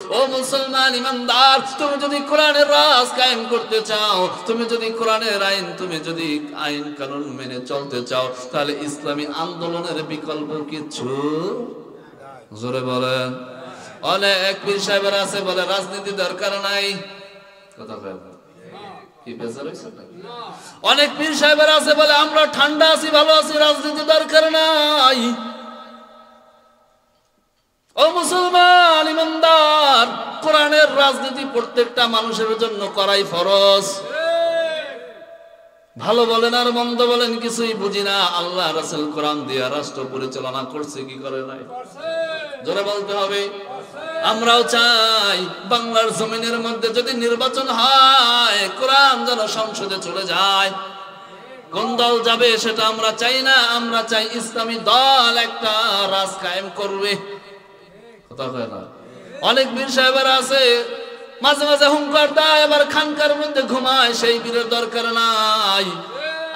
ও মুসলমান ইমানদার, তুমি যদি কোরআনের রাজ কায়েম করতে চাও, তুমি যদি কোরআনের আইন, তুমি যদি আইন কানুন মেনে চলতে চাও, তাহলে ইসলামী আন্দোলনের বিকল্প কিছু জোরে বলেন। অনেক পীর সাহেবের আছে বলে রাজনীতি দরকার নাই, কথা বলেন কি বেজার হইছে নাকি? অনেক পীর সাহেবের আছে বলে আমরা ঠান্ডা আছি, ভালো আছি, রাজনীতি দরকার নাই। ও মুসলমান ইমানদার, কোরআনের রাজনীতি প্রত্যেকটা মানুষের জন্য করাই ফরজ। ভালো বলেন আর মন্দ বলেন কিছুই বুঝি না, আল্লাহ রাসূল কোরআন দিয়া রাষ্ট্র পরিচালনা করছে কি করে নাই? জোরে বলতে হবে। আমরাও চাই বাংলার জমিনের মধ্যে যদি নির্বাচন হয়, কোরআন যেন সংসদে চলে যায়। কোন দল যাবে সেটা আমরা চাই না, আমরা চাই ইসলামী দল একটা রাজ কায়েম করবে। কথা কয় না? অনেক বীর সাহেবের আছে মাঝে মাঝে হুঙ্কার দেয়, আবার খানকার মধ্যে ঘুমায়, সেই বীরের দরকার নাই।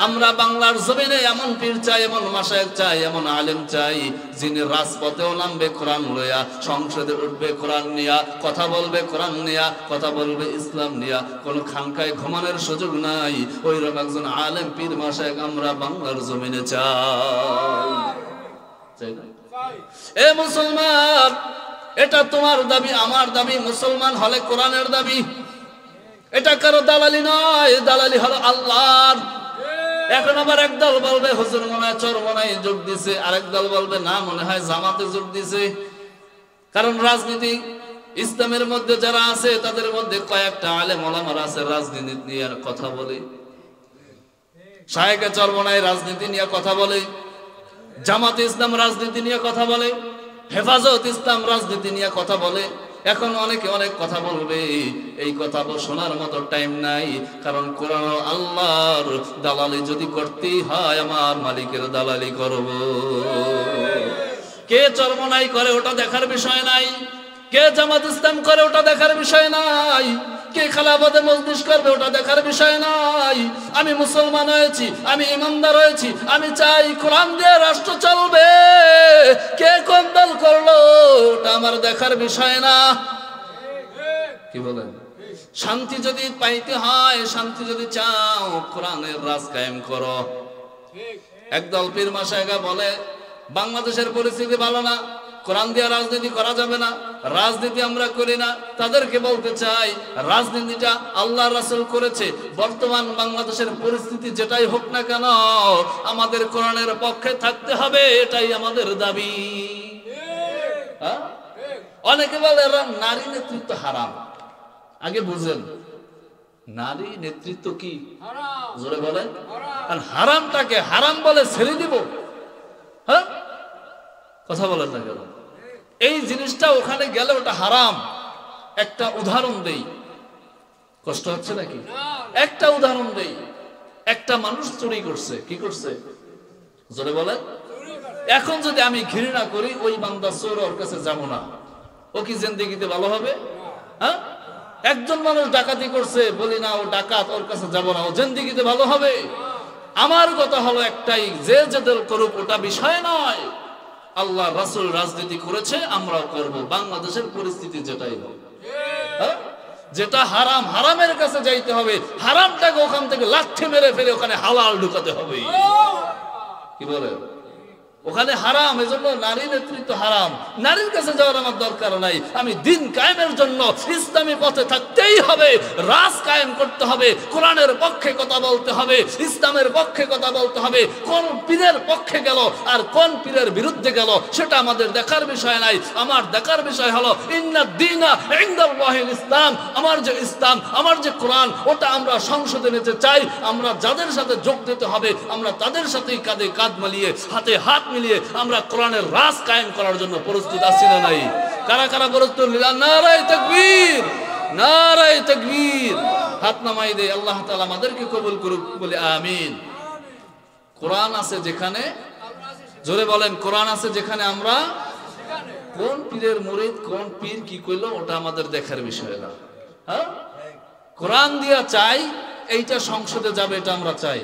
আমরা বাংলার জমিনে এমন পীর চাই, এমন মাশায়েখ চাই, এমন আলেম চাই, যিনি রাজপথেও নামবে কোরআন লইয়া, সংসদে উঠবে কোরআন নিয়া, কথা বলবে কোরআন নিয়া, কথা বলবে ইসলাম নিয়া, কোন খানকায় ঘুমানোর সুযোগ নাই। ওইরকম একজন আলেম পীর মাশায়েখ আমরা বাংলার জমিনে চাই না? এ মুসলমান, এটা তোমার দাবি, আমার দাবি, মুসলমান হলে কোরআনের দাবি। এটা কারো দালালি নয়, দালালি হলো আল্লাহর। এখন আবার একদল বলবে হুজুর মনে হয় চরমনায় যোগ দিছে, আরেক দল বলবে না মনে হয় জামাতে যোগ দিছে। কারণ রাজনীতি ইসলামের মধ্যে যারা আছে তাদের মধ্যে কয়েকটা আলেম ওলামারা আছে রাজনীতি নিয়ে কথা বলে, শায়েখে চরমনায় রাজনীতি নিয়ে কথা বলে, জামাতে ইসলাম রাজনীতি নিয়ে কথা বলে, হেফাজত ইসলাম রাজনীতি নিয়ে কথা বলে। এখন অনেকে অনেক কথা বলবে, এই কথা শোনার মতো টাইম নাই। কারণ কোরআন আল্লাহর দালালি যদি করতেই হয়, আমার মালিকের দালালি করব। কে চরমনাই করে ওটা দেখার বিষয় নাই, কে জামাত ইসলাম করে ওটা দেখার বিষয় নাই, কে খেলাফতে মজলিস করবে ওটা দেখার বিষয় নাই। আমি মুসলমান হয়েছি, আমি ইমানদার হয়েছি, আমি চাই কোরআন দিয়ে রাষ্ট্র চলবে। কে কোন দল করলো ওটা আমার দেখার বিষয় না। কি বলেন? শান্তি যদি পাইতে হয়, শান্তি যদি চাও, কোরআনের রাজ কায়েম করো। একদল পীর মাশায়েখা বলে বাংলাদেশের পরিস্থিতি ভালো না, কোরআন দিয়ে রাজনীতি করা যাবে না, রাজনীতি আমরা করি না। তাদেরকে বলতে চাই, রাজনীতিটা আল্লাহ রাসূল করেছে। বর্তমান বাংলাদেশের পরিস্থিতি যেটাই হোক না কেন, আমাদের কোরআনের পক্ষে থাকতে হবে, এটাই আমাদের দাবি। অনেকে বলে নারী নেতৃত্ব হারাম। আগে বুঝেন নারী নেতৃত্ব কি, জোরে বলেন। আর হারামটাকে হারাম বলে ছেড়ে দিব? হ্যাঁ, কথা বলেন না কেন? এই জিনিসটা ওখানে গেলে ওটা হারাম। একটা উদাহরণ দেই, কষ্ট হচ্ছে নাকি? একটা উদাহরণ দেই। একটা মানুষ চুরি করছে, কি করছে জোরে বলেন। এখন যদি আমি ঘৃণা করি, ওই বান্দা চোর, ওর কাছে যাবো না, ও কি জিন্দেগিতে ভালো হবে? হ্যাঁ, একজন মানুষ ডাকাতি করছে, বলি না ও ডাকাত, ওর কাছে যাবো না, ও জিন্দেগিতে ভালো হবে? আমার কথা হলো একটাই, যে যেদের করুক ওটা বিষয় নয়। আল্লাহ রাসূল রাজনীতি করেছে, আমরাও করব। বাংলাদেশের পরিস্থিতি যেটাই হোক, যেটা হারাম, হারামের কাছে যাইতে হবে, হারামটাকে ওখান থেকে লাঠি মেরে ফেলে ওখানে হালাল ঢুকাতে হবে। কি বলে? ওখানে হারাম, এজন্য নারী নেতৃত্ব হারাম। নারীর কাছে যাওয়ার আমার দরকার নাই। আমি দিন কায়েমের জন্য ইসলামী পথে থাকতেই হবে, রাজ কায়েম করতে হবে, কোরআনের পক্ষে কথা বলতে হবে, ইসলামের পক্ষে কথা বলতে হবে। কোন পীরের পক্ষে গেল আর কোন পীরের বিরুদ্ধে গেল সেটা আমাদের দেখার বিষয় নাই। আমার দেখার বিষয় হলো ইন্নাদ দীনা ইনদাল্লাহিল ইসলাম। আমার যে ইসলাম, আমার যে কোরআন, ওটা আমরা সংসদে নিতে চাই। আমরা যাদের সাথে যোগ দিতে হবে, আমরা তাদের সাথেই কাঁধে কাঁধ মিলিয়ে, হাতে হাত মিলিয়ে আমরা কোরআনের রাজ কায়েম করার জন্য প্রস্তুত আছি না নাই? কারা কারা প্রস্তুত? নারায়ে তাকবীর, নারায়ে তাকবীর। হাত নামাই দেই। আল্লাহ তাআলা আমাদেরকে কবুল করুক, বলে আমিন। কোরআন আছে যেখানে, জোরে বলেন, কোরআন আছে যেখানে আমরা কোন পীরের মুরিদ, কোন পীর কি কইলো ওটা আমাদের দেখার বিষয় না। হ্যাঁ, কোরআন দিয়া চাই, এইটা সংসদে যাবে, এটা আমরা চাই।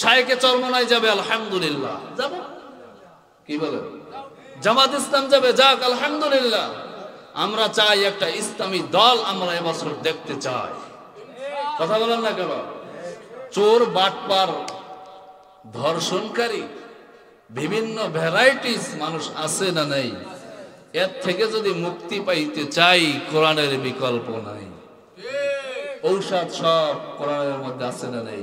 শায়েখে চরমনায় যাবে, আলহামদুলিল্লাহ, যাব। কি বলে? জামাত ইসলাম যাবে, যাক, আলহামদুলিল্লাহ। আমরা চাই একটা ইসলামী দল আমরা এবছর দেখতে চাই। কথা বলেন না কেন? চোর, বাটপার, ধর্ষণকারী বিভিন্ন ভ্যারাইটিস মানুষ আছে না নাই? এর থেকে যদি মুক্তি পাইতে চাই, কোরআনের বিকল্প নাই। ঔষধ সব কোরআনের মধ্যে আছে না নাই?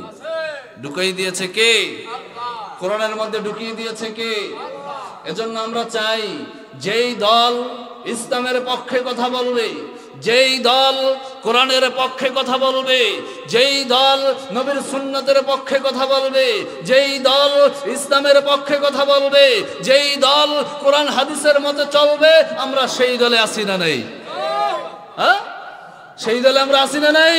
ঢুকিয়ে দিয়েছে কে? কোরআনের মধ্যে ঢুকিয়ে দিয়েছে কে? এজন্য আমরা চাই যেই দল ইসলামের পক্ষে কথা বলবে, যেই দল কোরআনের পক্ষে কথা বলবে, যেই দল নবীর সুন্নতের পক্ষে কথা বলবে, যেই দল ইসলামের পক্ষে কথা বলবে, যেই দল কোরআন হাদিসের মতে চলবে, আমরা সেই দলে আসি না নাই? হ্যাঁ, সেই দলে আমরা আসি না নাই?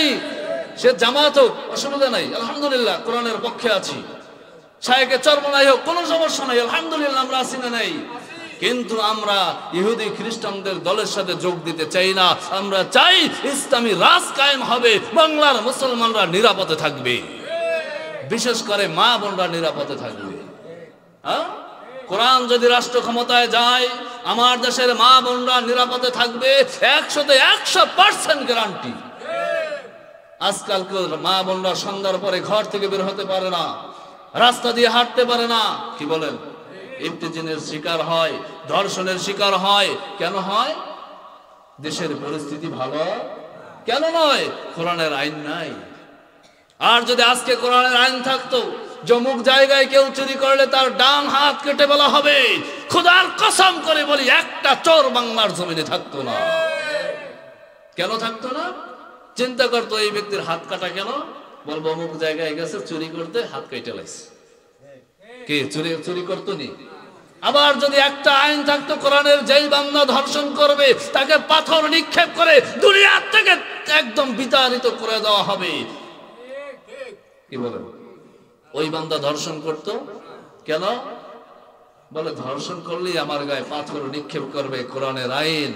সে জামাত হোক, অসুবিধা নাই, আলহামদুলিল্লাহ কোরআনের পক্ষে আছি। শায়েখে চরমনাই হোক, কোনো সমস্যা নাই, আলহামদুলিল্লাহ আমরা আসি না নাই? কিন্তু আমরা ইহুদি খ্রিস্টানদের দলের সাথে যোগ দিতে চাই না। আমরা চাই ইসলামী রাজ কায়েম হবে, বাংলার মুসলমানরা নিরাপদে থাকবে, বিশেষ করে মা বোনরা নিরাপদে থাকবে। কোরআন যদি রাষ্ট্র ক্ষমতায় যায়, আমার দেশের মা বোনরা নিরাপদে থাকবে, 100% গ্যারান্টি। আজকালকার মা বোনরা সন্ধ্যার পরে ঘর থেকে বের হতে পারে না, রাস্তা দিয়ে হাঁটতে পারে না। কি বলেন? ইফতিজিনের শিকার হয়, ধর্ষণের শিকার হয়। কেন হয়? দেশের পরিস্থিতি ভালো কেন নয়? কোরআনের আইন নাই। আর যদি আজকে কোরআনের আইন থাকতো, যমুক জায়গায় কেউ চুরি করলে তার ডান হাত কেটে বলা হবে, খোদার কসম করে বলি একটা চোর বাংলার জমিনে থাকতো না। কেন থাকতো না? চিন্তা করতো এই ব্যক্তির হাত কাটা কেন? বলবো অমুক জায়গায় গেছে চুরি করতে, হাত কেটে লাগছে। কে চুরি করতো নি? আবার যদি একটা আইন থাকতো, কোরআনের যেই বান্দা ধর্ষণ করবে তাকে পাথর নিক্ষেপ করে দুনিয়ার থেকে একদম বিতাড়িত করে দেওয়া হবে। কি বলেন? ওই বান্দা ধর্ষণ করতো কেন? বলে ধর্ষণ করলেই আমার গায়ে পাথর নিক্ষেপ করবে, কোরআনের আইন,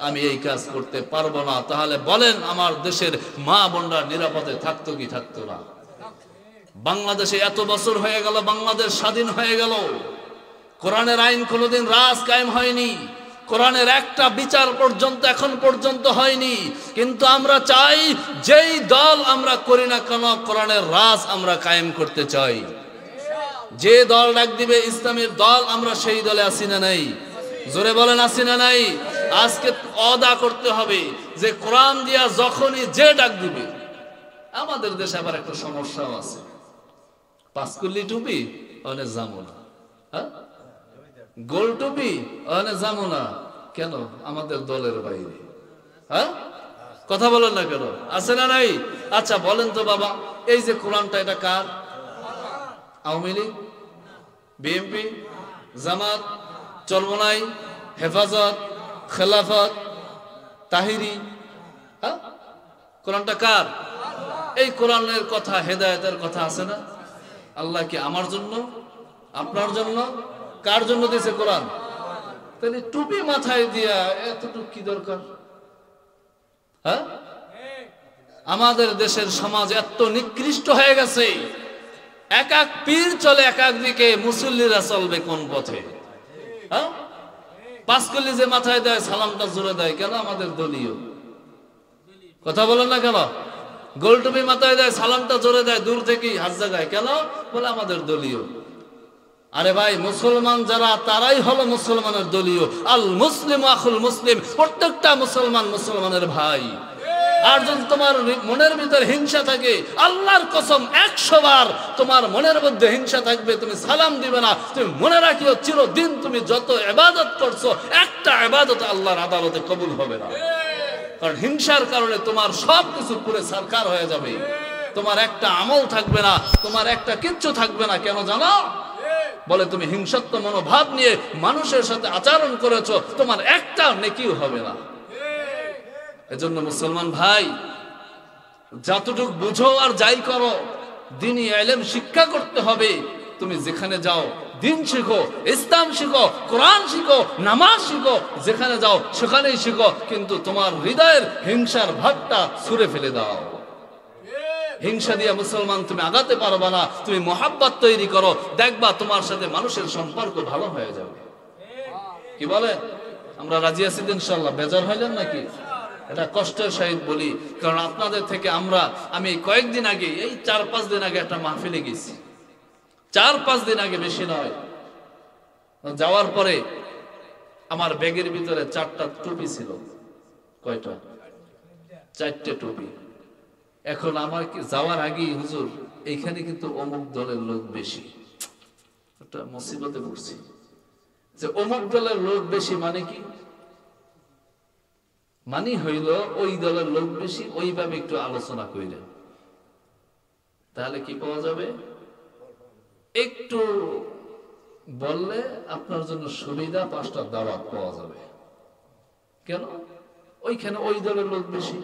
আমি এই কাজ করতে পারবো না। তাহলে বলেন আমার দেশের মা বোনরা নিরাপদে থাকতো কি থাকতো না? বাংলাদেশে এত বছর হয়ে গেল, বাংলাদেশ স্বাধীন হয়ে গেল, কোরআনের আইন কোনোদিন রাজ কায়েম হয়নি, কোরআনের একটা বিচার পর্যন্ত এখন পর্যন্ত হয়নি। কিন্তু আমরা চাই যেই দল আমরা করি না কেন, কোরআনের রাজ আমরা কায়েম করতে চাই। যে দল ডাক দিবে ইসলামের দল, আমরা সেই দলে আসি না নাই? জোরে বলেন আসি না নাই? আজকে অদা করতে হবে যে কোরআন দিয়া যখনই যে ডাক দিবে। আমাদের দেশে আবার একটা সমস্যাও আছে, পাঁচকুল্লি টুপি ওখানে যাবো না, হ্যাঁ, গোল টুপি ওখানে যাবো না। কেন? আমাদের দলের বাইরে। হ্যাঁ, কথা বলেন না কেন? আছে না নাই? আচ্ছা বলেন তো বাবা, এই যে কোরআনটা এটা কার? আওয়ামী লীগ, বিএনপি, জামাত, চরমনাই, হেফাজত, খেলাফত, তাহিরি। হ্যাঁ, কোরআনটা কার? এই কোরআনের কথা, হেদায়েতের কথা আছে না? আল্লাহ কি আমার জন্য, আপনার জন্য, কার জন্য দিয়েছে কোরআন? তাহলে টুপি মাথায় দিয়া এতটুকু কি দরকার? হ্যাঁ, আমাদের দেশের সমাজ এত নিকৃষ্ট হয়ে গেছে, এক এক পীর চলে এক এক দিকে, মুসল্লিরা চলবে কোন পথে? হ্যাঁ, পাঁচকলি যে মাথায় দেয় সালামটা জোরে দেয় কেন? আমাদের দলীয়। কথা বলেন না কেন? গোল টুপি মাথায় দেয় সালামটা জোরে দেয় দূর থেকেই হাত জায়গায় কেন? বলে আমাদের দলীয়। আরে ভাই, মুসলমান যারা তারাই হলো মুসলমানের দলীয়। আল মুসলিম আখুল মুসলিম, প্রত্যেকটা মুসলমান মুসলমানের ভাই। আর যদি তোমার মনের ভিতরে হিংসা থাকে, আল্লাহর কসম 100 বার তোমার মনের মধ্যে হিংসা থাকবে, তুমি সালাম দিবে না। তুমি মনে রাখিও, চিরদিন তুমি যত ইবাদত করছো, একটা ইবাদত আল্লাহর আদালতে কবুল হবে না। কারণ হিংসার কারণে তোমার সবকিছু পুরো সরকার হয়ে যাবে, তোমার একটা আমল থাকবে না, তোমার একটা কিচ্ছু থাকবে না। কেন জানো? বলে তুমি হিংসাত্মক মনোভাব নিয়ে মানুষের সাথে আচরণ করেছো, তোমার একটা নেকিও হবে না। এজন্য মুসলমান ভাই, যতটুকু বুঝো আর যাই করো, দ্বীনি ইলম শিক্ষা করতে হবে। তুমি যেখানে যাও দিন শিখো, ইসলাম শিখো, কোরআন শিখো, নামাজ শিখো, যেখানে যাও সেখানেই শিখো, কিন্তু তোমার হৃদয়ের হিংসার ভাবটা ছুঁড়ে ফেলে দাও। হিংসা দিয়ে মুসলমান তুমি আগাতে পারবা না। তুমি মোহাব্বত তৈরি করো, দেখবা তোমার সাথে মানুষের সম্পর্ক ভালো হয়ে যাবে। কি বলে? আমরা রাজি আছি ইনশাআল্লাহ? বেজার হইলেন নাকি? এটা কষ্টের সহিত বলি, কারণ আপনাদের থেকে আমি কয়েকদিন আগে, এই 4-5 দিন আগে একটা মাহফিলে গেছি। 4-5 দিন আগে, বেশি নয়। যাওয়ার পরে আমার ব্যাগের ভিতরে 4টা টুপি ছিল। কয়টা? 4টে টুপি। এখন আমার যাওয়ার আগেই হুজুর, এইখানে কিন্তু অমুক দলের লোক বেশি। একটা মুসিবতে পড়ছি যে অমুক দলের লোক বেশি মানে কি? মানে হইল ওই দলের লোক বেশি, ওইভাবে একটু আলোচনা কইলেন, তাহলে কি পাওয়া যাবে? একটু বললে আপনার জন্য সুবিধা, 5টা দাওয়াত পাওয়া যাবে। কেন? ওইখানে ওই দলের লোক বেশি।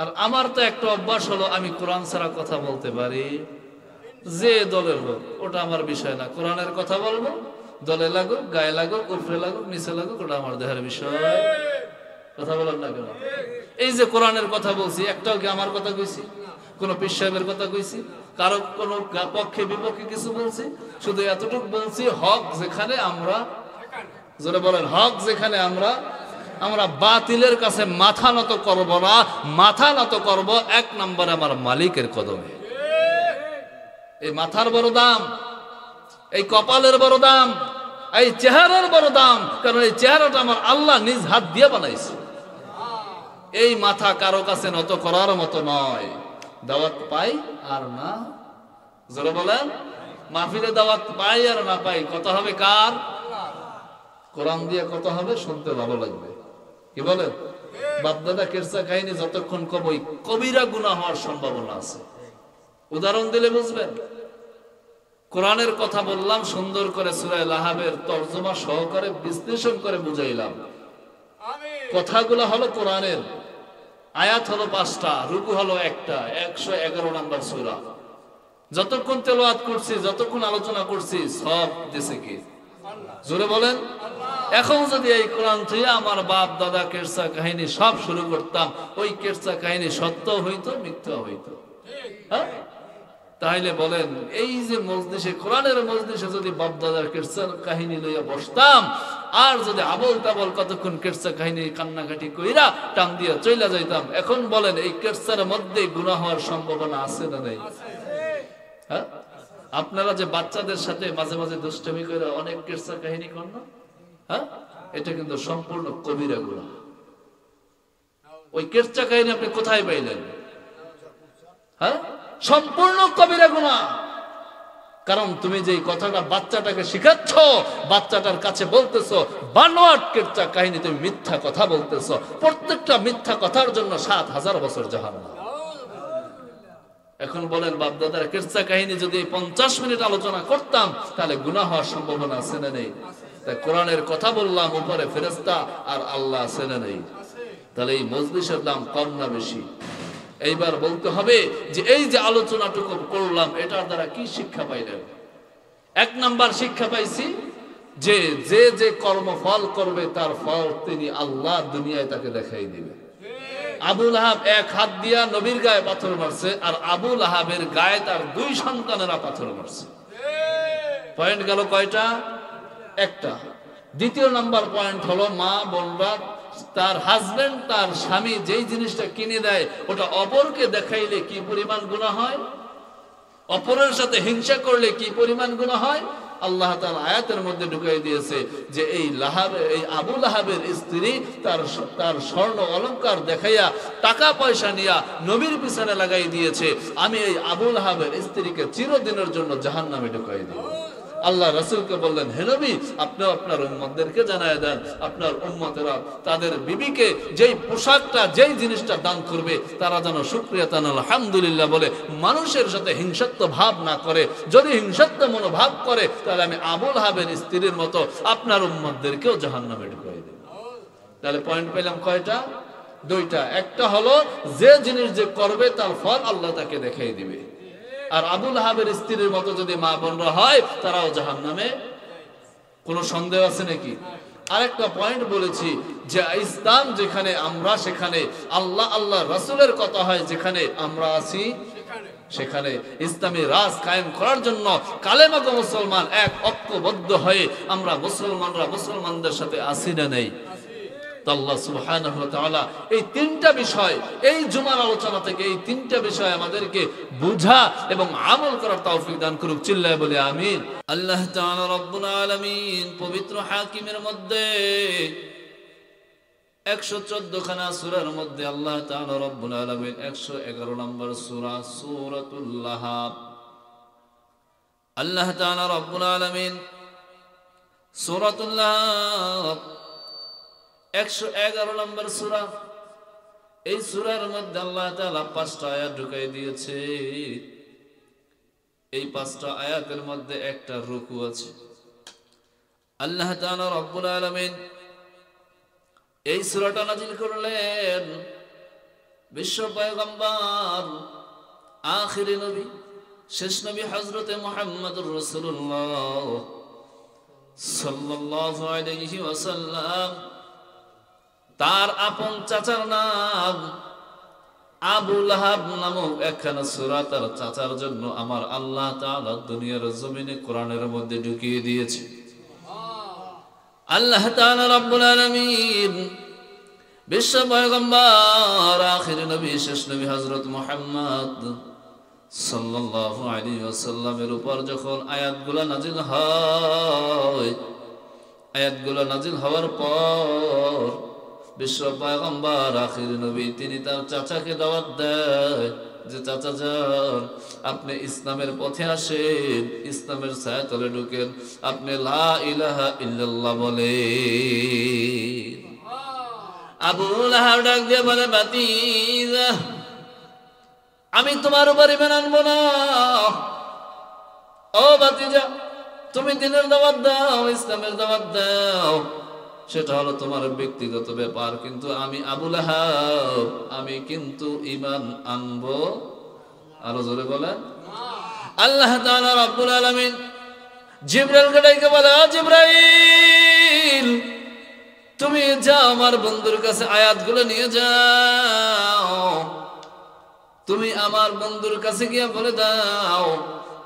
আর আমার তো একটা অভ্যাস হলো, আমি কোরআন ছাড়া কথা বলতে পারি। যে দলের লোক, ওটা আমার বিষয় না। কোরআনের কথা বলবো, দলে লাগুক, গায়ে লাগুক, উপরে লাগুক, নিচে লাগুক, ওটা আমার দেহের বিষয়। কথা বলেন না কেন? এই যে কোরআনের কথা বলছি, একটাও কি আমার কথা কইছি? কোন পীর সাহেবের কথা কইছি? কারো কোন পক্ষে বিপক্ষে কিছু বলছি? শুধু এতটুকু বলছি, হক যেখানে আমরা, জোরে বলেন, হক যেখানে আমরা বাতিলের কাছে মাথা নত করব না। মাথা নত করব 1 নম্বরে আমার মালিকের কদমে। এই মাথার বড় দাম, এই কপালের বড় দাম, এই চেহারার বড় দাম, কারণ এই চেহারাটা আমার আল্লাহ নিজ হাত দিয়ে বানাইছে। এই মাথা কারো কাছে নত করার মতো নয়। দাওয়াত পাই আর না, জোরে বলেন, মাহফিলে দাওয়াত পাই আর না পাই, কথা হবে কার? কোরআন দিয়ে কথা হবে, শুনতে ভালো লাগবে। কি বলেন? বাপদাদা কেরসা কাহিনী যতক্ষণ কবই, কবিরা গুনাহ হওয়ার সম্ভাবনা আছে। উদাহরণ দিলে বুঝবেন। কোরআনের কথা বললাম, সুন্দর করে সূরা লাহাবের তরজমা সহকারে বিশ্লেষণ করে বুঝাইলাম। কথাগুলো হলো কোরআনের, আয়াত হলো 5টা, রুকু হলো 1টা, 111 নম্বর সূরা। যতক্ষণ তেলাওয়াত করছি, যতক্ষণ আলোচনা করছি, সব দিছে কি? জোরে বলেন। এখন যদি এই কোরআন থেকে আমার বাপ দাদা কেরসা কাহিনী সব শুরু করতাম, ওই কেরসা কাহিনী সত্য হইতো, মিথ্যা হইতো। হ্যাঁ, তাহলে বলেন, এই যে মজলিসে, কোরআনের মজলিসে যদি বাপ দাদার কেরসা কাহিনী লইয়া বসতাম, আর যদি আবল তাবল কতক্ষণ কেরসা কাহিনী কান্নাকাটি কইরা টান দিয়া চইলা যাইতাম, এখন বলেন এই কেরসার মধ্যে গুনাহ হওয়ার সম্ভাবনা আছে না নাই? হ্যাঁ, আপনারা যে বাচ্চাদের সাথে মাঝে মাঝে দুষ্টামি করে অনেক কেরসা কাহিনী করেন না, হ্যাঁ, এটা কিন্তু সম্পূর্ণ কবিরা গুনাহ। ওই কেরসা কাহিনী আপনি কোথায় পাইলেন? হ্যাঁ, সম্পূর্ণ কবিরা গুনাহ। কারণ তুমি যে কথাটা বাচ্চাটাকে শিখাচ্ছ, বাচ্চাটার কাছে বলতেছো বানোয়াট কেরসা কাহিনী, তুমি মিথ্যা কথা বলতেছো। প্রত্যেকটা মিথ্যা কথার জন্য 7000 বছর জাহান্নাম। এখন বলেন, বাপ দাদার কেরসা কাহিনী যদি 50 মিনিট আলোচনা করতাম, তাহলে গুনাহ হওয়ার সম্ভাবনা আছে না নেই? তাই কোরআনের কথা বললাম, উপরে ফেরেশতা আর আল্লাহ আছে না নেই? তাহলে এই মজলিসের দাম কম না বেশি? এইবার বলতে হবে যে এই যে আলোচনাটুকু করলাম, এটার দ্বারা কি শিক্ষা পাইলেন? 1 নাম্বার শিক্ষা পাইছি যে যে যে কর্মফল করবে তার ফল তিনি আল্লাহ দুনিয়ায় তাকে দেখাই দিবে। আবু লাহাব 1 হাত দিয়া নবীর গায়ে পাথর মারছে, আর আবু লাহাবের গায়ে তার 2 সন্তানেরা পাথর মারছে। পয়েন্ট গেল কয়টা? 1টা। দ্বিতীয় নাম্বার পয়েন্ট হলো, মা বোনরা, তার হাজবেন্ড, তার স্বামী যেই জিনিসটা কিনে দেয়, ওটা অপরকে দেখাইলে কি পরিমাণ গুনাহ হয়, অপরের সাথে হিংসা করলে কি পরিমাণ গুনাহ হয়। আল্লাহ তাআলা আয়াতের মধ্যে ঢুকাই দিয়েছে যে এই আবু লাহাবের স্ত্রী তার স্বর্ণ অলংকার দেখাইয়া টাকা পয়সা নিয়া নবীর পিছনে লাগাই দিয়েছে, আমি এই আবু লাহাবের স্ত্রীকে চিরদিনের জন্য জাহান্নামে ঢুকাই দিব। আল্লাহ রাসূলকে বললেন, হে নবী, আপনি আপনার উম্মতদেরকে জানায় দেন, আপনার উম্মতেরা তাদের বিবিকে যেই পোশাকটা, যেই জিনিসটা দান করবে, তারা যেন শুকরিয়া তান আলহামদুলিল্লাহ বলে, মানুষের সাথে হিংসাত্ব ভাব না করে। যদি হিংসাত্ব মনোভাব করে, তাহলে আমি আবু লাহাবের স্ত্রীর মতো আপনার উম্মতদেরকেও জাহান্নামে ঢুকাই দেব। তাহলে পয়েন্ট পেলাম কয়টা? 2টা। একটা হলো যে জিনিস যে করবে তার ফল আল্লাহ তাকে দেখাই দিবে। আর আবু লাহাবের স্ত্রীর মতো যদি মা বোনরা হয়, তারাও জাহান্নামে। কোনো সন্দেহ আছে নাকি? আরেকটা পয়েন্ট বলেছি যে ইসলাম যেখানে আমরা, সেখানে আল্লাহ আল্লাহ রাসূলের কথা হয়, যেখানে আমরা আছি সেখানে ইসলামী রাজ কায়েম করার জন্য কালেমা মুসলমান এক ঐক্যবদ্ধ হয়ে আমরা মুসলমানরা মুসলমানদের সাথে আছি না নেই? তো আল্লাহ সুবহানাহু ওয়া তাআলা এই তিনটা বিষয়, এই জুমার আলোচনা থেকে এই তিনটা বিষয় আমাদেরকে বুঝা এবং আমল করার তৌফিক দান করুক। চিল্লায় বলি আমিন। আল্লাহ তাআলা রব্বুল আলামিন পবিত্র হাকিমের মধ্যে 114 খানা সূরার মধ্যে আল্লাহ তাআলা রব্বুল আলামিন 111 নম্বর সূরা সূরাতুল লাহাব, আল্লাহ তাআলা রব্বুল আলামিন সূরাতুল লাহাব 111 নম্বর সূরা। এই সূরার মধ্যে আল্লাহ তাআলা 5টা আয়াত ঢুকাই দিয়েছে। এই 5টা আয়াতের মধ্যে একটা রুকু আছে। আল্লাহ তাআলা রব্বুল আলামিন এই সূরাটা নাযিল করলেন বিশ্ব পয়গম্বর আখিরি নবী শেষ নবী হযরতে মুহাম্মদুর রাসূলুল্লাহ সাল্লাল্লাহু আলাইহি ওয়াসাল্লাম তার আপন চাচার নাম আবু লাহাব নামক একখানা সূরা তার চাচার জন্য আমার আল্লাহ তাআলা দুনিয়ার জমিনে কোরআনের মধ্যে ঢুকিয়ে দিয়েছে। আল্লাহ তাআলা রব্বুল আলামিন বিশ্ব পয়গম্বর আখিরি নবী শেষ নবী হযরত মুহাম্মদ সাল্লাল্লাহু আলাইহি ওয়াসাল্লামের উপর যখন আয়াতগুলো নাযিল হয়, আয়াতগুলো নাযিল হওয়ার পর বিশ্ব পয়গম্বর আখিরি নবী তিনি তার চাচাকে দাওয়াত দেয় যে চাচা যান, আপনি ইসলামের পথে আসেন, ইসলামের ছায়াতলে ঢুকেন, আপনি লা ইলাহা ইল্লাল্লাহ বলেন। আবু লাহাব ডাক দিয়ে বলে, ভাতিজা আমি তোমার উপর ঈমান আনবো না। ও ভাতিজা তুমি দ্বীনের দাওয়াত দাও, ইসলামের দাওয়াত দাও, সেটা হলো তোমার ব্যক্তিগত ব্যাপার, কিন্তু আমি আবু লাহাব আমি কিন্তু ঈমান আনবো। আরো জোরে বলেন। আল্লাহ তাআলা রব্বুল আলামিন জিবরাইলকে ডেকে বলে, ও জিবরাইল তুমি যাও আমার বন্ধুর কাছে আয়াতগুলো নিয়ে যাও, তুমি আমার বন্ধুর কাছে গিয়ে বলে দাও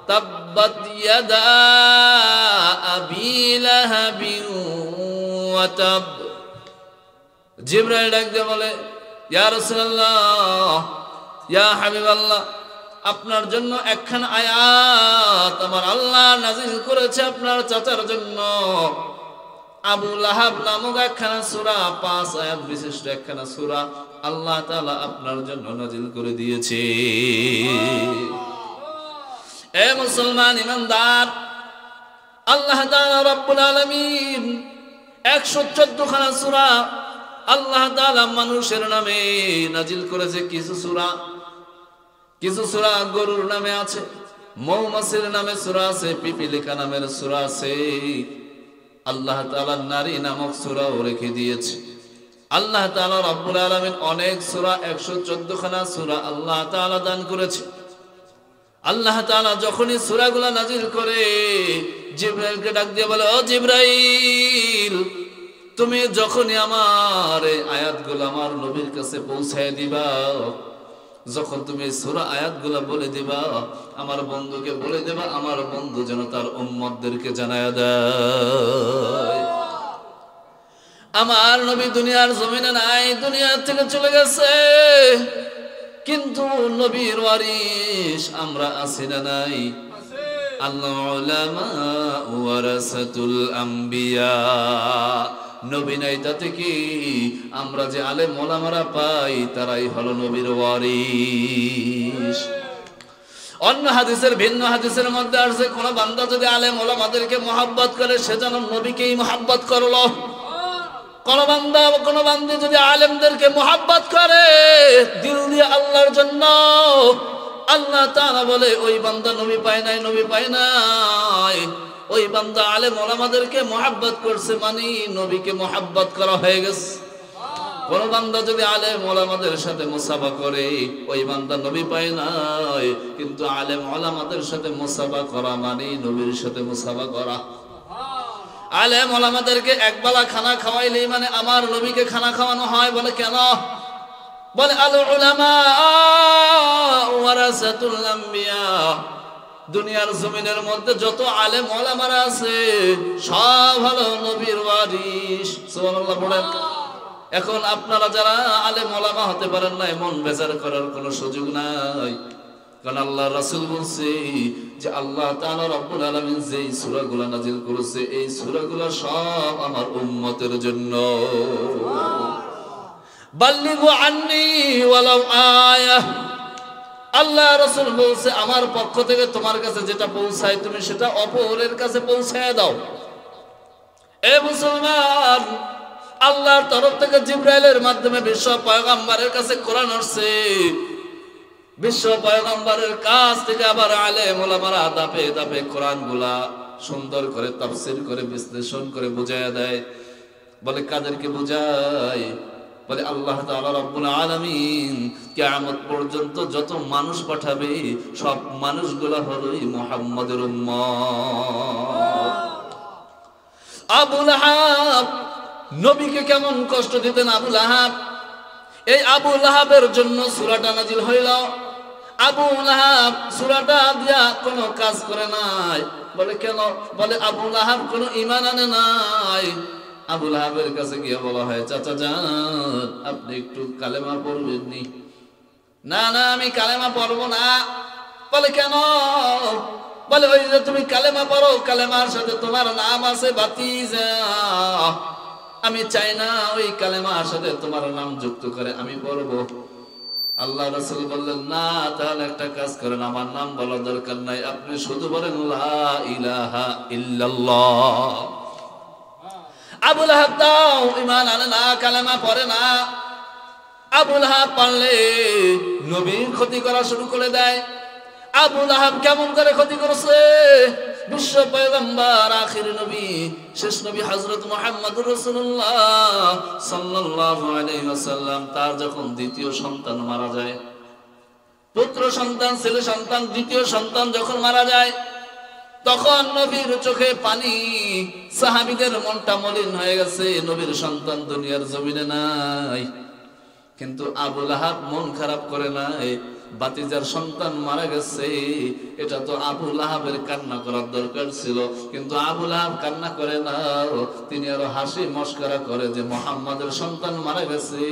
তাব্বাত ইয়াদা আবি লাহাবিন ওয়া তাব। জিবরাইল ডাক দিয়ে বলে, ইয়া রাসূলুল্লাহ ইয়া হাবিবাল্লাহ আপনার জন্য একখানা আয়াত আমার আল্লাহ নাযিল করেছে আপনার চাচার জন্য। আবু লাহাব নামক একখানা সূরা 5 আয়াত বিশিষ্ট একখানা সূরা আল্লাহ তাআলা আপনার জন্য নাযিল করে দিয়েছে। এ মুসলমান ইমানদার, আল্লাহ তাআলা রব্বুল আলামিন 114 খানা সূরা আল্লাহ তাআলা মানুষের নামে নাযিল করেছে। কিছু সূরা গরুর নামে আছে, মৌমাছির নামে সূরা আছে, পিপিলিকা নামের সূরা আছে, আল্লাহ তাআলা নারী নামক সূরাও রেখে দিয়েছে। আল্লাহ তাআলা রব্বুল আলামিন অনেক সূরা 114 খানা সূরা আল্লাহ তাআলা দান করেছে। আল্লাহ তাআলা যখনই সূরাগুলো নাযিল করে জিবরাইলকে ডাক দিয়ে বলে, ও জিবরাইল তুমি যখনই আমার এই আয়াতগুলো আমার নবীর কাছে পৌঁছায় দিবা, যখন তুমি সূরা আয়াতগুলো বলে দিবা আমার বন্ধুকে বলে দেবা, আমার বন্ধু যেন তার উম্মতদেরকে জানায়া দেয়। আমার নবী দুনিয়ার জমিনে নাই, দুনিয়া থেকে চলে গেছে, কিন্তু নবীর ওয়ারিস আমরা আছি না নাই? আল উলামা ওয়ারাসাতুল আম্বিয়া, নবী নাই তাতে কি আমরা যে আলেম ওলামারা পাই তারাই হলো নবীর ওয়ারিস। অন্য হাদিসের ভিন্ন হাদিসের মধ্যে আসছে কোন বান্দা যদি আলেম ওলামাদেরকে মহব্বত করে সে যেন নবীকেই মহব্বত করলো। কোন বান্দা কোন বান্দি যদি আলেমদেরকে মহব্বত করে দিল দিয়ে আল্লাহর জন্য, আল্লাহ তাআলা বলে ওই বান্দা নবী পায় নাই, নবী পায় নাই। ওই বান্দা আলেম ওলামাদেরকে মহব্বত করছে মানে নবীকে মহব্বত করা হয়ে গেছে। কোন বান্দা যদি আলেম ওলামাদের সাথে মুসাফা করে ওই বান্দা নবী পায় নাই, কিন্তু আলেম ওলামাদের সাথে মুসাফা করা মানে নবীর সাথে মুসাফা করা। আলেম ওলামাদেরকে একবেলা খানা খাওয়াইলে মানে আমার নবীকে খানা খাওয়ানো হয়। বলে কেন? বলে আল উলামা ওয়ারাসাতুল আম্বিয়া, দুনিয়ার জমিনের মধ্যে যত আলেম ওলামারা আছে সব হলো নবীর ওয়ারিস। সুবহানাল্লাহ বলেন। এখন আপনারা যারা আলেম ওলামা হতে পারেন না, মন বেজার করার কোনো সুযোগ নাই। কারণ আল্লাহ রাসূল বলছে যে আল্লাহ তাআলা রব্বুল আলামিন যে সূরাগুলো নাযিল করেছে এই সূরাগুলো সব আমার উম্মতের জন্য। বাল্লিগু আন্নি ওয়ালাউ আয়া, আল্লাহ রাসূল বলছে আমার পক্ষ থেকে তোমার কাছে যেটা পৌঁছায় তুমি সেটা অপরের কাছে পৌঁছায় দাও। এ মুসলমান, আল্লাহর তরফ থেকে জিবরাইলের মাধ্যমে বিশ্ব পয়গম্বরের কাছে কোরআন আসছে। বিশ্ব পয়গম্বরের কাছ থেকে আবার আলেম ওলামারা ধাপে ধাপে কোরআনগুলা সুন্দর করে তাফসীর করে বিশ্লেষণ করে বুঝায়া দেয়। বলে কাদেরকে বুঝায়? বলে আল্লাহ তাআলা রব্বুল আলামিন কিয়ামত পর্যন্ত যত মানুষ পাঠাবে সব মানুষগুলা হলোই মুহাম্মাদের উম্মত। আবু লাহাব নবীকে কেমন কষ্ট দিতেন আবু লাহাব, এই আবু লাহাবের জন্য সূরাটা নাজিল হইল। আবু লাহাব সূরাটা দিয়া কোনো কাজ করে নাই। বলে কেন? বলে আবু লাহাব কোনো ঈমান আনে নাই। আবু লাহাবের কাছে গিয়ে বলা হয় চাচা যান আপনি একটু কালেমা পড়বেন নি? না না আমি কালেমা পড়বো না। বলে কেন? বলে ওই যে তুমি কালেমা পড়ো, কালেমার সাথে তোমার নাম আছে ভাতিজা, আমি চাই না ওই কালেমার সাথে তোমার নাম যুক্ত করে আমি পড়বো। আল্লাহ রাসূল বললেন না তাহলে একটা কাজ করেন, আমার নাম বলার দরকার নাই, আপনি শুধু বলেন লা ইলাহা ইল্লাল্লাহ। আবু লাহাব দাও ঈমান আনে না, কালেমা পড়ে না। আবু লাহাব পারলে নবীর ক্ষতি করা শুরু করে দেয়। আবু লাহাব কেমন করে ক্ষতি করেছে? বিশ্ব পয়গম্বর আখির নবী শেষ নবী হযরত মুহাম্মদুর রাসূলুল্লাহ সাল্লাল্লাহু আলাইহি ওয়াসাল্লাম তার যখন দ্বিতীয় সন্তান মারা যায়, পুত্র সন্তান ছেলে সন্তান দ্বিতীয় সন্তান যখন মারা যায় তখন নবীর চোখে পানি, সাহাবীদের মনটা মলিন হয়ে গেছে, নবীর সন্তান দুনিয়ার জমিনে নাই। কিন্তু আবু লাহাব মন খারাপ করে নাই, বাতিজার সন্তান মারা গেছে, এটা তো আবু লাহাবের কান্না করার দরকার ছিল, কিন্তু আবু লাহাব কান্না করে না, তিনি আরো হাসি মস্করা করে যে মুহাম্মাদের সন্তান মারা গেছে,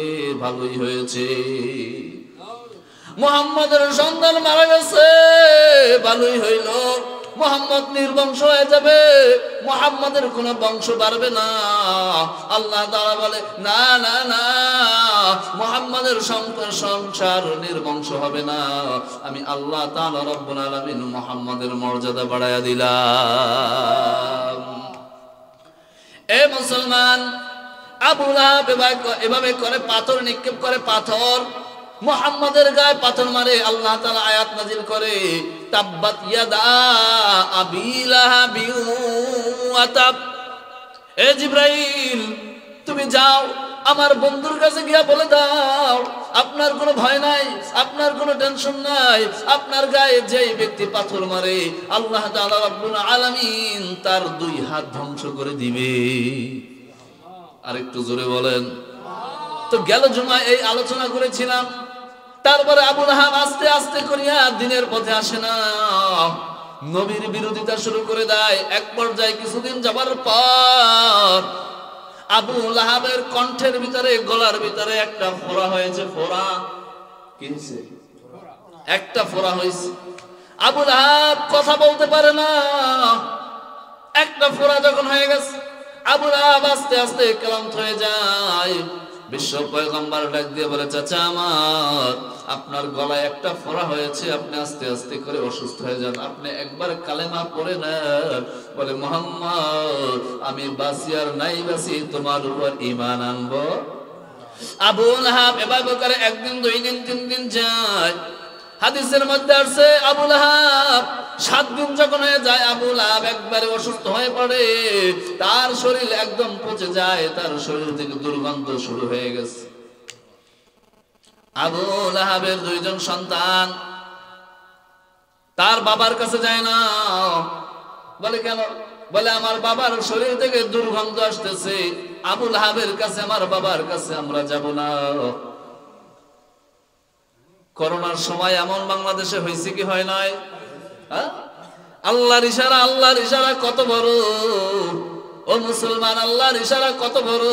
ভালোই হয়েছে, মুহাম্মাদের সন্তান মারা গেছে, ভালোই হইল, মুহাম্মদ নির্বংশ হয়ে যাবে, মুহাম্মাদের কোনো বংশ বাড়বে না। আল্লাহ তাআলা বলে না না না, মুহাম্মাদের সংসার নির্বংশ হবে না, আমি আল্লাহ তাআলা রব্বুল আলামিন মুহাম্মাদের মর্যাদা বাড়ায়া দিলাম। এ মুসলমান, আবু লাহাব এভাবে করে পাথর নিক্ষেপ করে, পাথর মুহাম্মাদের গায়ে পাথর মারে। আল্লাহ তাআলা আয়াত নাজিল করে তাব্বাত ইয়াদা আবি লাহাবি ওয়া তাব। এ জিবরাইল তুমি যাও আমার বন্ধুর কাছে গিয়া বলে দাও আপনার কোনো ভয় নাই, আপনার কোনো টেনশন নাই, আপনার গায়ে যেই ব্যক্তি পাথর মারে আল্লাহ তাআলা রব্বুল আলামিন তার দুই হাত ধ্বংস করে দিবে। আরেকটু জোরে বলেন। তো গেল জুমায় এই আলোচনা করেছিলাম। তারপরে আবু লাহাব আস্তে আস্তে করিয়া দিনের পথে আসে না, নবীর বিরোধিতা শুরু করে দেয়। এক পর্যায়ে কিছুদিন যাবার পর আবু লাহাবের কণ্ঠের ভিতরে, গলার ভিতরে একটা ফোড়া হয়েছে। ফোড়া কি হয়েছে? একটা ফোড়া হয়েছে। আবু লাহাব কথা বলতে পারে না। একটা ফোড়া যখন হয়ে গেছে আবু লাহাব আস্তে আস্তে ক্লান্ত হয়ে যায়। বিশ্ব পয়গম্বর ডাক দিয়ে বলে চাচা আমার, আপনার গলায় একটা ফোড়া হয়েছে, আপনি আস্তে আস্তে করে অসুস্থ হয়ে যান, আপনি একবার কালেমা পড়ে নেন। বলে মুহাম্মদ আমি বাঁচি আর নাই বাঁচি তোমার উপর ঈমান আনবো। আবু লাহাব এভাবে করে একদিন দুই দিন তিন দিন যায়। হাদিসের মধ্যে আছে আবু লাহাব 7 দিন যখন হয়ে যায় আবু লাহাব একবারে অসুস্থ হয়ে পড়ে, তার শরীর একদম পচে যায়, তার শরীর থেকে দুর্গন্ধ শুরু হয়ে গেছে। আবু লাহাবের 2 জন সন্তান তার বাবার কাছে যায় না। বলে কেন? বলে আমার বাবার শরীর থেকে দুর্গন্ধ আসতেছে, আবু লাহাবের কাছে আমার বাবার কাছে আমরা যাব না। করোনার সময় এমন বাংলাদেশে হয়েছে কি হয় নাই? আল্লাহর ইশারা, আল্লাহর ইশারা কত বড়। ও মুসলমান, আল্লাহর ইশারা কত বড়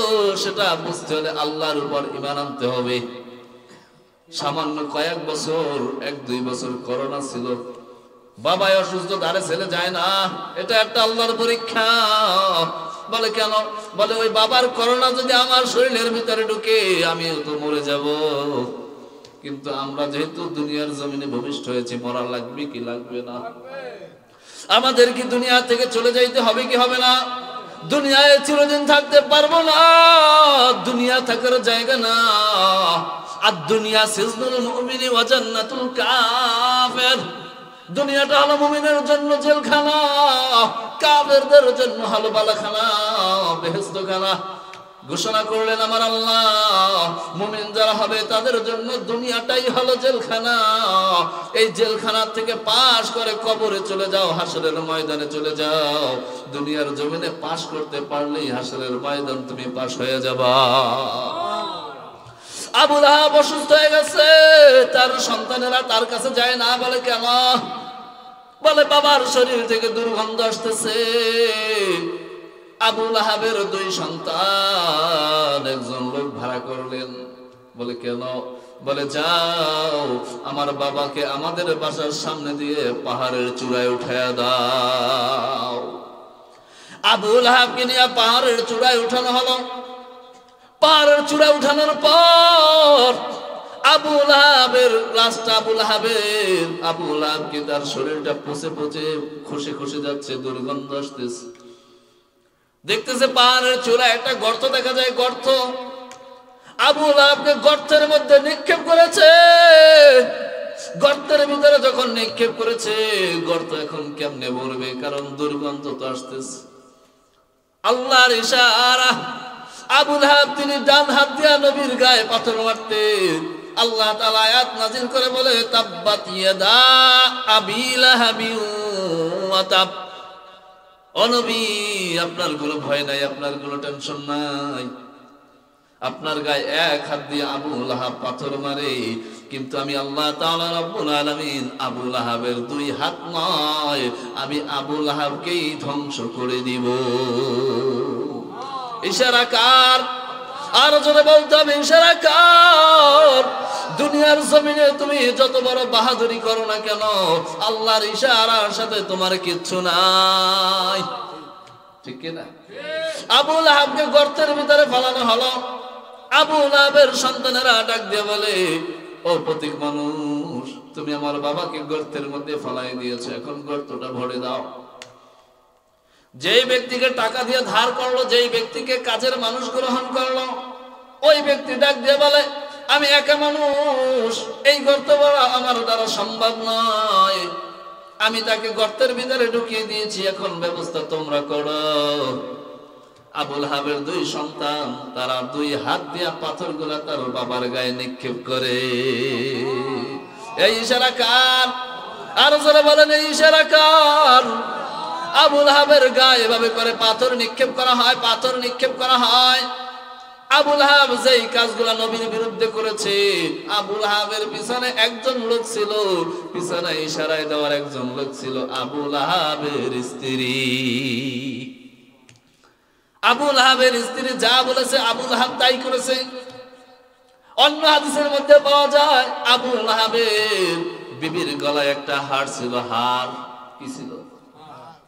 সেটা বুঝতে হলে আল্লাহর উপর ঈমান আনতে হবে। সামান্য কয়েক বছর, 1-2 বছর করোনা ছিল, বাবাই অসুস্থ, ধারে ছেলে যায় না, এটা একটা আল্লাহর পরীক্ষা। বলে কেন? বলে ওই বাবার করোনা যদি আমার শরীরের ভিতরে ঢুকে আমিও তো মরে যাব। কিন্তু আমরা যেহেতু দুনিয়ার জমিনে ভূমিষ্ঠ হয়েছি, মরা লাগবে কি লাগবে না? আমাদের কি দুনিয়া থেকে চলে যাইতে হবে কি হবে না? দুনিয়ায় চিরদিন থাকতে পারবো না, দুনিয়া থাকার জায়গা না। আর দুনিয়া সিজনুল মুমিনি ওয়া জান্নাতুল কাফির, দুনিয়াটা হলো মুমিনের জন্য জেলখানা, কাফেরদের জন্য হলো বালাখানা, বেহেশতখানা। ঘোষণা করলেন আমার আল্লাহ, মুমিন যারা হবে তাদের জন্য দুনিয়াটাই হলো জেলখানা। এই জেলখানা থেকে পাশ করে কবরে চলে যাও, হাসরের ময়দানে চলে যাও। দুনিয়ার জমিনে পাশ করতে পারলেই হাসরের ময়দান তুমি পাশ হয়ে যাবা। আবু লাহাব অসুস্থ হয়ে গেছে, তার সন্তানেরা তার কাছে যায় না। বলে কেন? বলে বাবার শরীর থেকে দুর্গন্ধ আসতেছে। আবু লাহাবের 2 সন্তান একজন লোক ভাড়া করলেন। বলে কেন? বলে যাও আমার বাবাকে আমাদের বাসার সামনে দিয়ে পাহাড়ের চূড়ায় উঠায়া দাও। আবু লাহাবকে নিয়ে পাহাড়ের চূড়ায় উঠানো হলো। পাহাড়ের চূড়ায় উঠানোর পর আবু লাহাবের লাশটা, আবু লাহাবকে তার শরীরটা পচে পচে খসে খসে যাচ্ছে, দুর্গন্ধ আসতেছে। দেখতেছে পাহাড়ের চূড়ায় একটা গর্ত দেখা যায়, গর্ত। আবু লাহাবকে গর্তের মধ্যে নিক্ষেপ করেছে। গর্তের ভিতরে যখন নিক্ষেপ করেছে, গর্ত এখন কেমনে ভরবে? কারণ দুর্গন্ধ তো আসতেছে। আল্লাহর ইশারা, আবু লাহাব তিনি ডান হাত দিয়া নবীর গায়ে পাথর মারতেন। আল্লাহ তাআলা আয়াত নাযিল করে বলে, তাব্বাত ইয়াদা আবি লাহাবি ওয়া তাব। ও নবী, আপনার কোনো ভয় নাই, আপনার কোনো টেনশন নাই। আপনার গায়ে 1 হাত দিয়ে আবু লাহাব পাথর মারে, কিন্তু আমি আল্লাহ তাআলা রব্বুল আলামিন আবু লাহাবের 2 হাত নয়, আমি আবু লাহাবকেই ধ্বংস করে দিব। ইশারা কার? আর জোরে বলতে হবে ইশারা কার? দুনিয়ার জমিনে তুমি যত বড় বাহাদুরি করো না কেন, আল্লাহর ইশারার সাথে তোমার কিচ্ছু নাই। ঠিক কি না? আবু লাহাবকে গর্তের ভিতরে ফেলানো হলো। আবু লাহাবের সন্তানেরা ডাক দিয়ে বলে, ও প্রতীক মানুষ, তুমি আমার বাবাকে গর্তের মধ্যে ফেলাই দিয়েছো, এখন গর্তটা ভরে দাও। যেই ব্যক্তিকে টাকা দিয়ে ধার করলো, যেই ব্যক্তিকে কাজের মানুষ গ্রহণ করলো, ওই ব্যক্তি ডাক দিয়ে বলে, আমি একা মানুষ, এই গর্ত ভরা আমার দ্বারা সম্ভব নয়, আমি তাকে গর্তের ভিতরে ঢুকিয়ে দিয়েছি, এখন ব্যবস্থা তোমরা করো। আবু লাহাবের 2 সন্তান, তারা 2 হাত দিয়া পাথরগুলা তার বাবার গায়ে নিক্ষেপ করে। এই ইশারা কার? আর যারা বলেন এই ইশারা কার? আবু লাহাবের গায়ে এভাবে করে পাথর নিক্ষেপ করা হয়, পাথর নিক্ষেপ করা হয়। আবু লাহাব যেই কাজগুলা নবীর বিরুদ্ধে করেছে, আবু লাহাবের পিছনে একজন লোক ছিল, পিছনে ইশারায় দেওয়ার একজন লোক ছিল, আবু লাহাবের স্ত্রী। আবু লাহাবের স্ত্রী যা বলেছে আবু লাহাব তাই করেছে। অন্য হাদিসের মধ্যে পাওয়া যায় আবু লাহাবের বিবির গলায় একটা হার ছিল। হার কি ছিল?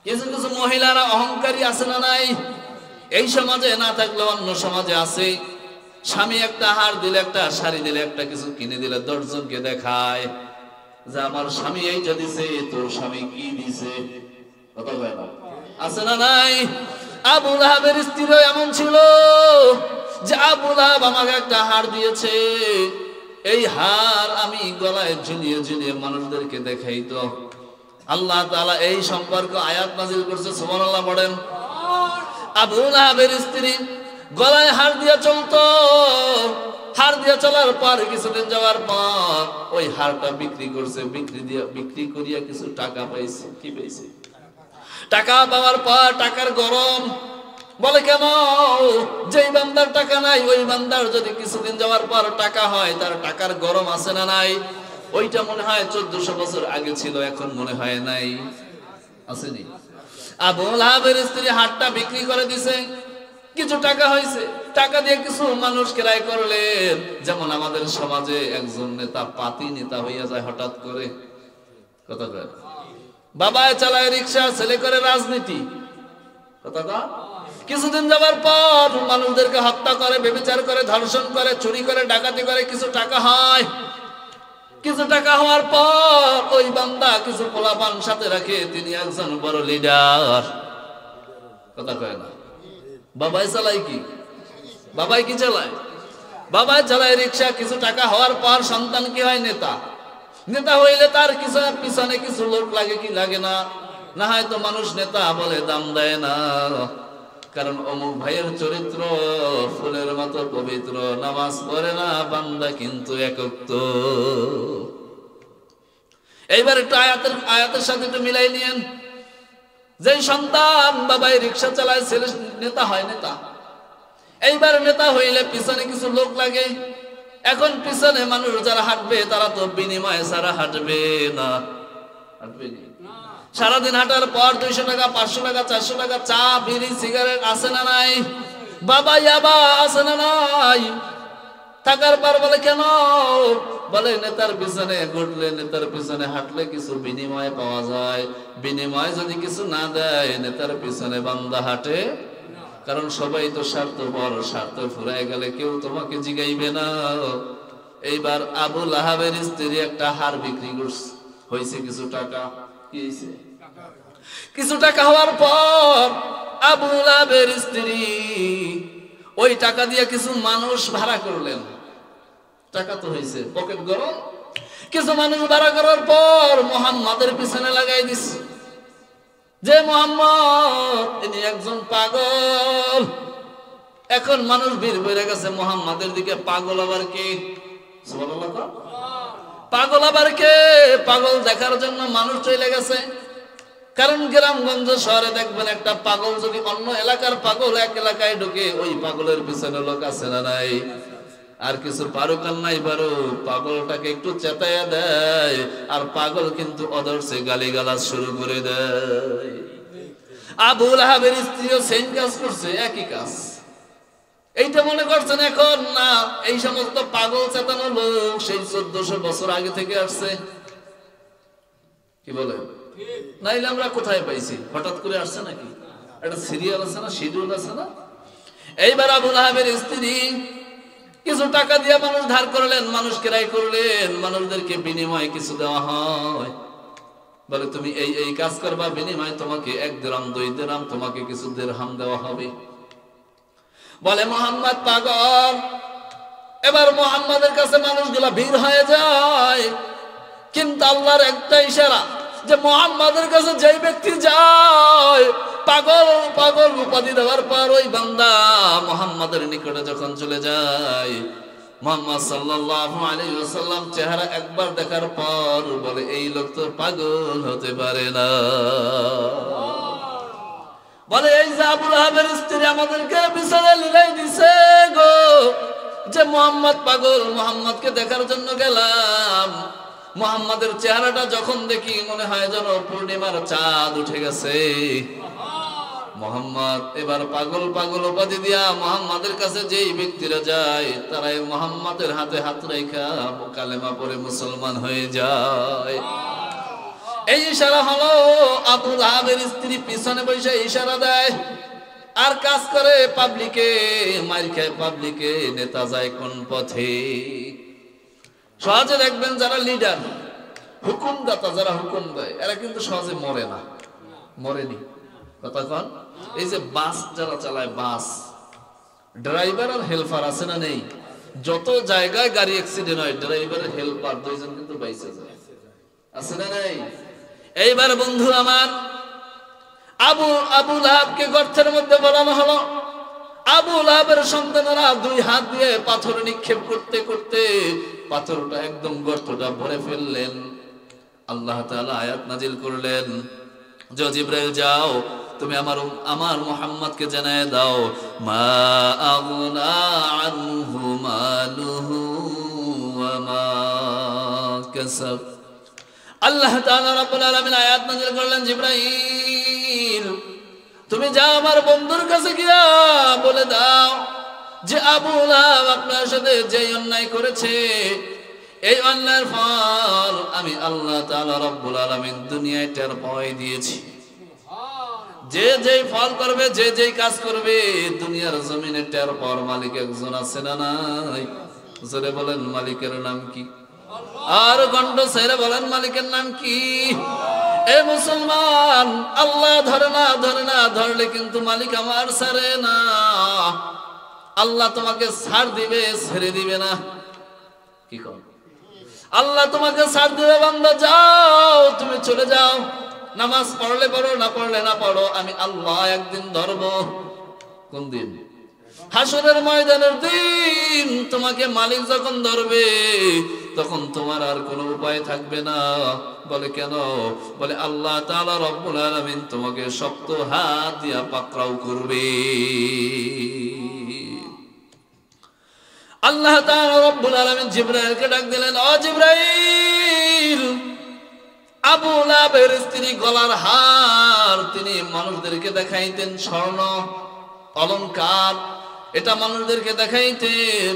কিছু কিছু মহিলারা অহংকারী আছে না নাই? এই সমাজে না থাকলে অন্য সমাজে আছে। স্বামী একটা হার দিলে, একটা শাড়ি দিলে, একটা কিছু কিনে দিলে 10 জনকে দেখায় যে আমার স্বামী এইটা দিছে, তোর স্বামী কি দিছে। কথা বলে না? আছে না নাই? আবু লাহাবের স্ত্রীও এমন ছিল যে আবু লাহাব আমাকে একটা হার দিয়েছে, এই হার আমি গলায় ঝুলিয়ে ঝুলিয়ে মানুষদেরকে দেখাইতো। আল্লাহ তাআলা এই সম্পর্কে আয়াত নাযিল করছে, সুবহানাল্লাহ বলেন। আবু লাহাবের স্ত্রী গলায় হার দিয়ে চলতো। হার দিয়ে চলার পর কিছুদিন যাওয়ার পর ওই হারটা বিক্রি করছে, বিক্রি করিয়া কিছু টাকা পাইছে। কি পাইছে? টাকা পাওয়ার পর টাকার গরম। বলে কেন? যেই বান্দার টাকা নাই, ওই বান্দার যদি কিছুদিন যাওয়ার পর টাকা হয়, তার টাকার গরম আছে না নাই? ওইটা মনে হয় 1400 বছর আগে ছিল, এখন মনে হয় নাই। আসেনি? আবু লাহাবের স্ত্রী হাটটা বিক্রি করে দিছে, কিছু টাকা হয়েছে, টাকা দিয়ে কিছু মানুষ ক্রয় করলেন। যেমন আমাদের সমাজে একজন নেতা পাতি নেতা হইয়া যায় হঠাৎ করে, কথা কয়, বাবায় চালায় রিক্সা, ছেলে করে রাজনীতি, কথা কয়। কিছুদিন যাবার পর মানুষদেরকে হত্যা করে, ব্যভিচার করে, ধর্ষণ করে, চুরি করে, ডাকাতি করে, কিছু টাকা হয়। কিছু টাকা হওয়ার পর ওই বান্দা কিছু পোলাপান সাথে রাখে, তিনি একজন বড় লিডার, কথা কয় না। বাবাই চালায় কি? বাবাই কি চালায়? বাবাই চালায় রিক্সা। কিছু টাকা হওয়ার পর সন্তান কি হয়? নেতা। নেতা হইলে তার কিছু পিছনে কিছু লোক লাগে কি লাগে না? না হয় তো মানুষ নেতা বলে দাম দেয় না, কারণ অমুক ভাইয়ের চরিত্র ফুলের মতো পবিত্র, নামাজ পড়ে না বান্দা কিন্তু একক। এইবার একটু আয়াতের সাথে একটু মিলাই নিয়েন। যে সন্তান বাবাই রিক্সা চালায়, ছেলে নেতা হয় নেতা। এইবার নেতা হইলে পিছনে কিছু লোক লাগে। এখন পিছনে মানুষ যারা হাঁটবে তারা তো বিনিময়ে ছাড়া হাঁটবে না, হাঁটবে না। সারাদিন হাঁটার পর 200 টাকা, 500 টাকা, 400 টাকা চা, বিড়ি, সিগারেট আছে না নাই? বাবা ইয়াবা আছে না নাই? থাকার পর বলে কেন? বলে নেতার পিছনে ঘুরলে, নেতার পিছনে হাঁটলে কিছু বিনিময় পাওয়া যায়। বিনিময় যদি কিছু না দেয় নেতার পিছনে বান্দা হাঁটে, কারণ সবাই তো স্বার্থপর, স্বার্থ ফুরায় গেলে কেউ তোমাকে জিগাইবে না। এইবার আবু লাহাবের স্ত্রী একটা হার বিক্রি করছে, হয়েছে কিছু টাকা। কি হয়েছে? কিছু টাকা হওয়ার পর আবু লাহাবের স্ত্রী ওই টাকা দিয়ে কিছু মানুষ ভাড়া করলেন। টাকা তো হয়েছে, পকেট গরম। কিছু মানুষ ভাড়া করার পর মুহাম্মাদের পিছনে লাগাই দিছে, যে মুহাম্মদ ইনি একজন পাগল। এখন মানুষ ভিড় বেড়ে গেছে মুহাম্মাদের দিকে। পাগল আবার কে? সুবহানাল্লাহ। পাগল আবার কে? পাগল দেখার জন্য মানুষ চলে গেছে। কারণ গ্রামগঞ্জ শহরে দেখবেন একটা পাগল যদি অন্য এলাকার পাগল এক এলাকায় ঢুকে, ওই পাগলের পিছনে লোক আছে না নাই? আর কিছু পারুক আর নাই পারুক, পাগলটাকে একটু চেতাইয়া দেয়, আর পাগল কিন্তু অদর্শে গালিগালাজ শুরু করে দেয়। আবু লাহাবের স্ত্রীও সেম কাজ করছে, একই কাজ। এইটা মনে করছেন এখন না, এই সমস্ত পাগল চেতানো লোক সেই 1400 বছর আগে থেকে আসছে। কি বলে? নাইলে আমরা কোথায় পাইছি? হঠাৎ করে আসছে নাকি? একটা সিরিয়াল আছে না, শিডিউল আছে না? এইবার আবু লাহাবের স্ত্রী কিছু টাকা দিয়ে মানুষ ধার করলেন, মানুষ ক্রয় করলেন, মানুষদেরকে বিনিময়ে কিছু দেওয়া হয়। বলে তুমি এই এই কাজ করবা, বিনিময়ে তোমাকে 1 দিরহাম 2 দিরহাম, তোমাকে কিছু দিরহাম দেওয়া হবে। বলে মুহাম্মদ পাগল। এবার মুহাম্মাদের কাছে মানুষগুলা ভিড় হয়ে যায়, কিন্তু আল্লাহর একটা ইশারা যে মুহাম্মাদের কাছে যেই ব্যক্তি যায়, পাগল পাগল উপাধি দেওয়ার পর ওই বান্দা মুহাম্মাদের নিকটে যখন চলে যায়, মুহাম্মদ সাল্লাল্লাহু আলাইহি ওয়াসাল্লাম চেহারা একবার দেখার পর বলে এই লোক তো পাগল হতে পারে না। বলে এই যে আবু লাহাবের স্ত্রী আমাদেরকে পিছনে লিলাই দিছে গো, যে মুহাম্মদ পাগল, মুহাম্মদকে দেখার জন্য গেলাম, মুহাম্মাদের চেহারাটা যখন দেখি মনে হয় যেন পূর্ণিমার চাঁদ উঠে গেছে। মুহাম্মদ এবার পাগল পাগল উপাধি দিয়া মুহাম্মাদের কাছে যেই ব্যক্তিরা যায়, তারাই মুহাম্মাদের হাতে হাত রেখা কালেমা পড়ে মুসলমান হয়ে যায়। এই ইশারা হলো আবু লাহাবের স্ত্রী পিছনে বসে ইশারা দেয় আর কাজ করে পাবলিকে, মার খায় পাবলিকে, নেতা যায় কোন পথে। সহজে দেখবেন যারা লিডার, হুকুমদাতা, যারা হুকুম দেয়, এরা কিন্তু সহজে মরে না, মরেনি। কথা কন, এই যে বাস যারা চালায়, বাস ড্রাইভার আর হেল্পার আছে না নেই? যত জায়গায় গাড়ি অ্যাক্সিডেন্ট হয়, ড্রাইভারের হেল্পার 2 জন কিন্তু বাইসে যায়, আছে না নেই? এইবার বন্ধু আমার, আবু লাহাবকে গর্তের মধ্যে বলানো হলো। আবু লাহাবের সন্তানেরা 2 হাত দিয়ে পাথর নিক্ষেপ করতে করতে পাথরটা একদম গর্তটা ভরে ফেললেন। আল্লাহ তাআলা আয়াত নাজিল করলেন, যে জিবরাইল যাও, তুমি আমার মুহাম্মদকে জানায় দাও, মা আগনা আনহু মালুহু ওয়া মা কাসাব। আল্লাহ তাআলা রাব্বুল আলামিন আয়াত নাযিল করলেন, জিবরাইল তুমি যাও আমার বন্ধুর কাছে গিয়া বলে দাও যে আবু লাহাব আপনার সাথে যে অন্যায় করেছে, এই অন্যায়ের ফল আমি আল্লাহ তাআলা রব্বুল আলামিন দুনিয়ায় টের পাওয়াই দিয়েছি। যে যেই ফল করবে, যে যেই কাজ করবে, দুনিয়ার জমিনে টের পাওয়ার মালিক একজন আছে না নাই? জোরে বলেন মালিকের নাম কি? আর গন্ড ছেড়ে বলেন মালিকের নাম কি? এ মুসলমান, আল্লাহ ধরে না, ধরে না, ধরলে কিন্তু মালিক আমার ছাড়ে না। আল্লাহ তোমাকে ছাড় দিবে, ছেড়ে দিবে না। কি কর? আল্লাহ তোমাকে ছাড় দিবে, বান্দা যাও, তুমি চলে যাও, নামাজ পড়লে পড়ো, না পড়লে না পড়ো, আমি আল্লাহ একদিন ধরবো। কোন দিন? হাসরের ময়দানের দিন তোমাকে মালিক যখন ধরবে, তখন তোমার আর কোনো উপায় থাকবে না। বলে কেন? বলে আল্লাহ তাআলা রব্বুল আলামিন তোমাকে শক্ত হাত দিয়া পাকড়াও করবে। আল্লাহ তাআলা রব্বুল আলামিন জিবরাইলকে ডাক দিলেন, ও জিবরাইল, আবু লাহাবের স্ত্রী গলার হার তিনি মানুষদেরকে দেখাইতেন, স্বর্ণ অলংকার, এটা মানুষদেরকে দেখাইতেন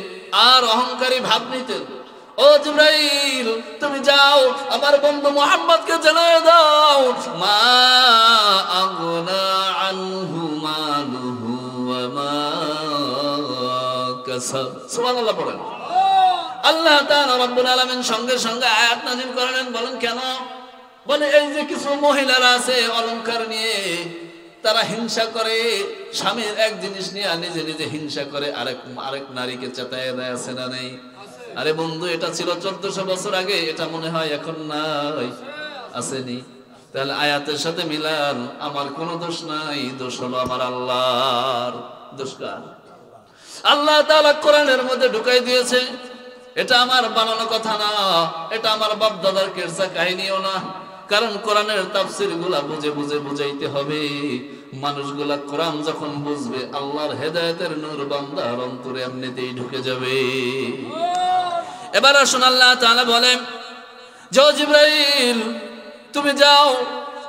আর অহংকারী ভাব নিতেন। ও জিবরাইল, তুমি যাও আমার বন্ধু মুহাম্মদকে জানিয়ে দাও, মা আগনা আনহু মালুহু ওয়া মা কাসাব। সুবহানাল্লাহ পড়েন। আল্লাহ তাআলা রব্বুল আলামিন সঙ্গে সঙ্গে আয়াত নাযিল করলেন। বলেন কেন? বলে এই যে কিছু মহিলারা আছে অলংকার নিয়ে, তারা হিংসা করে, স্বামীর এক জিনিস নিয়ে নিজে নিজে হিংসা করে, আরেক নারীকে চেতায় দেয়, আছে না নেই? আরে বন্ধু, এটা ছিল 1400 বছর আগে, এটা মনে হয় এখন নাই, আসেনি? তাহলে আয়াতের সাথে মিলান, আমার কোনো দোষ নাই, দোষ হলো আমার আল্লাহর। দোষ কার? আল্লাহ তাআলা কোরআনের মধ্যে ঢুকাই দিয়েছে। এটা আমার বানানো কথা না, এটা আমার বাপ দাদার কেরসা কাহিনীও না। কারণ কোরআনের তাফসীর গুলা বুঝে বুঝে বুঝাইতে হবে। মানুষগুলা কোরআন যখন বুঝবে, আল্লাহর হেদায়েতের নূর বান্দার অন্তরে এমনিতেই ঢুকে যাবে। এবার আসুন, আল্লাহ তাআলা বলেন, যাও জিবরাইল, তুমি যাও,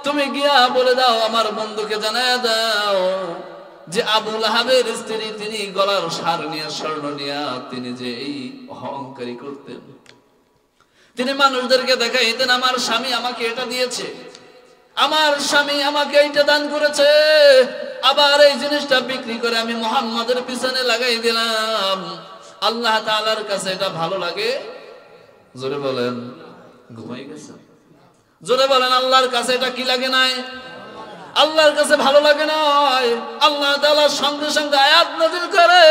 তুমি গিয়া বলে দাও, আমার বন্ধুকে জানায়া দাও যে আবু লাহাবের স্ত্রী তিনি গলার হার নিয়ে, স্বর্ণ নিয়ে তিনি যে এই অহংকারী করতেন, তিনি মানুষদেরকে দেখাইতেন আমার স্বামী আমাকে এটা দিয়েছে, আমার স্বামী আমাকে এইটা দান করেছে, আবার এই জিনিসটা বিক্রি করে আমি মুহাম্মাদের পিছনে লাগাই দিলাম। আল্লাহ তাআলার কাছে এটা ভালো লাগে? জোরে বলেন। ঘুমাই গেছে? জোরে বলেন, আল্লাহর কাছে এটা কি লাগে নাই? আল্লাহর কাছে ভালো লাগে নাই। আল্লাহ তাআলা সঙ্গে সঙ্গে আয়াত নাযিল করে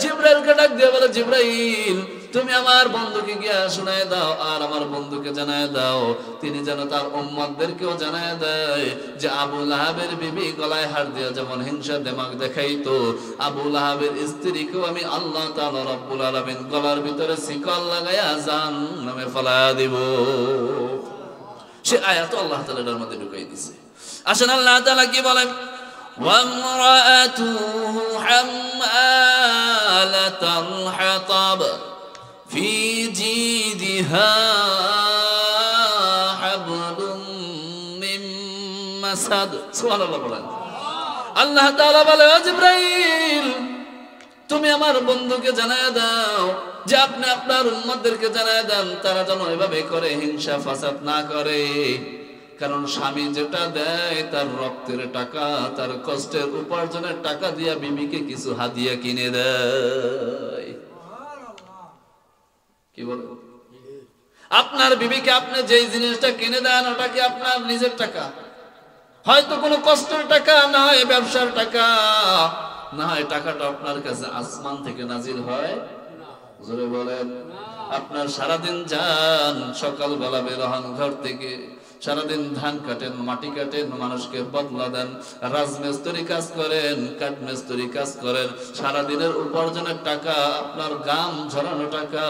জিবরাইলকে ডাক দিয়ে বলে, জিবরাইল, তুমি আমার বন্ধুকে গিয়ে শোনায় দাও, আর আমার বন্ধুকে জানায় দাও, তিনি যেন তার উম্মতদেরকেও জানায় দেয় যে আবু লাহাবের বিবি গলায় হার দিয়ে যেমন হিংসা দেমাগ দেখাইতো, আবু লাহাবের স্ত্রীকেও আমি আল্লাহ তাআলা রব্বুল আলামিন গলার ভিতরে শিকল লাগাইয়া জাহান্নামে ফেলায়া দিব। সে আয়াত আল্লাহ তাআলা এর মধ্যে ঢুকাই দিয়েছে। আসেন, আল্লাহ তাআলা কি বলেন? وامرأته حمالة الحطب في جيدها حبل من مسد। সুবহানাল্লাহ বলেন। আল্লাহ তাআলা বলে, ও জিবরাইল, তুমি আমার বন্ধুকে জানায় দাও যে আপনি আপনার উম্মতদেরকে জানায় দেন, তারা যেন এভাবে করে হিংসা ফাসাদ না করে। কারণ স্বামী যেটা দেয় তার রক্তের টাকা, তার কষ্টের উপার্জনের টাকা দিয়া বিবিকে কিছু হাদিয়া কিনে দেয়। কি বলে? আপনার বিবিকে আপনি যেই জিনিসটা কিনে দেন, ওটা কি আপনার নিজের টাকা? হয়তো কোনো কষ্টের টাকা, না হয় ব্যবসার টাকা, না হয় টাকাটা আপনার কাছে আসমান থেকে নাজিল হয়। জোরে বলেন। আপনার সারাদিন যান, সকালবেলা বের হন ঘর থেকে, সারাদিন ধান কাটেন, মাটি কাটেন, মানুষকে বদলা দেন, রাজমিস্ত্রি কাজ করেন, কাঠমিস্ত্রি কাজ করেন, সারাদিনের উপার্জনের টাকা, আপনার গাম ঝরানো টাকা,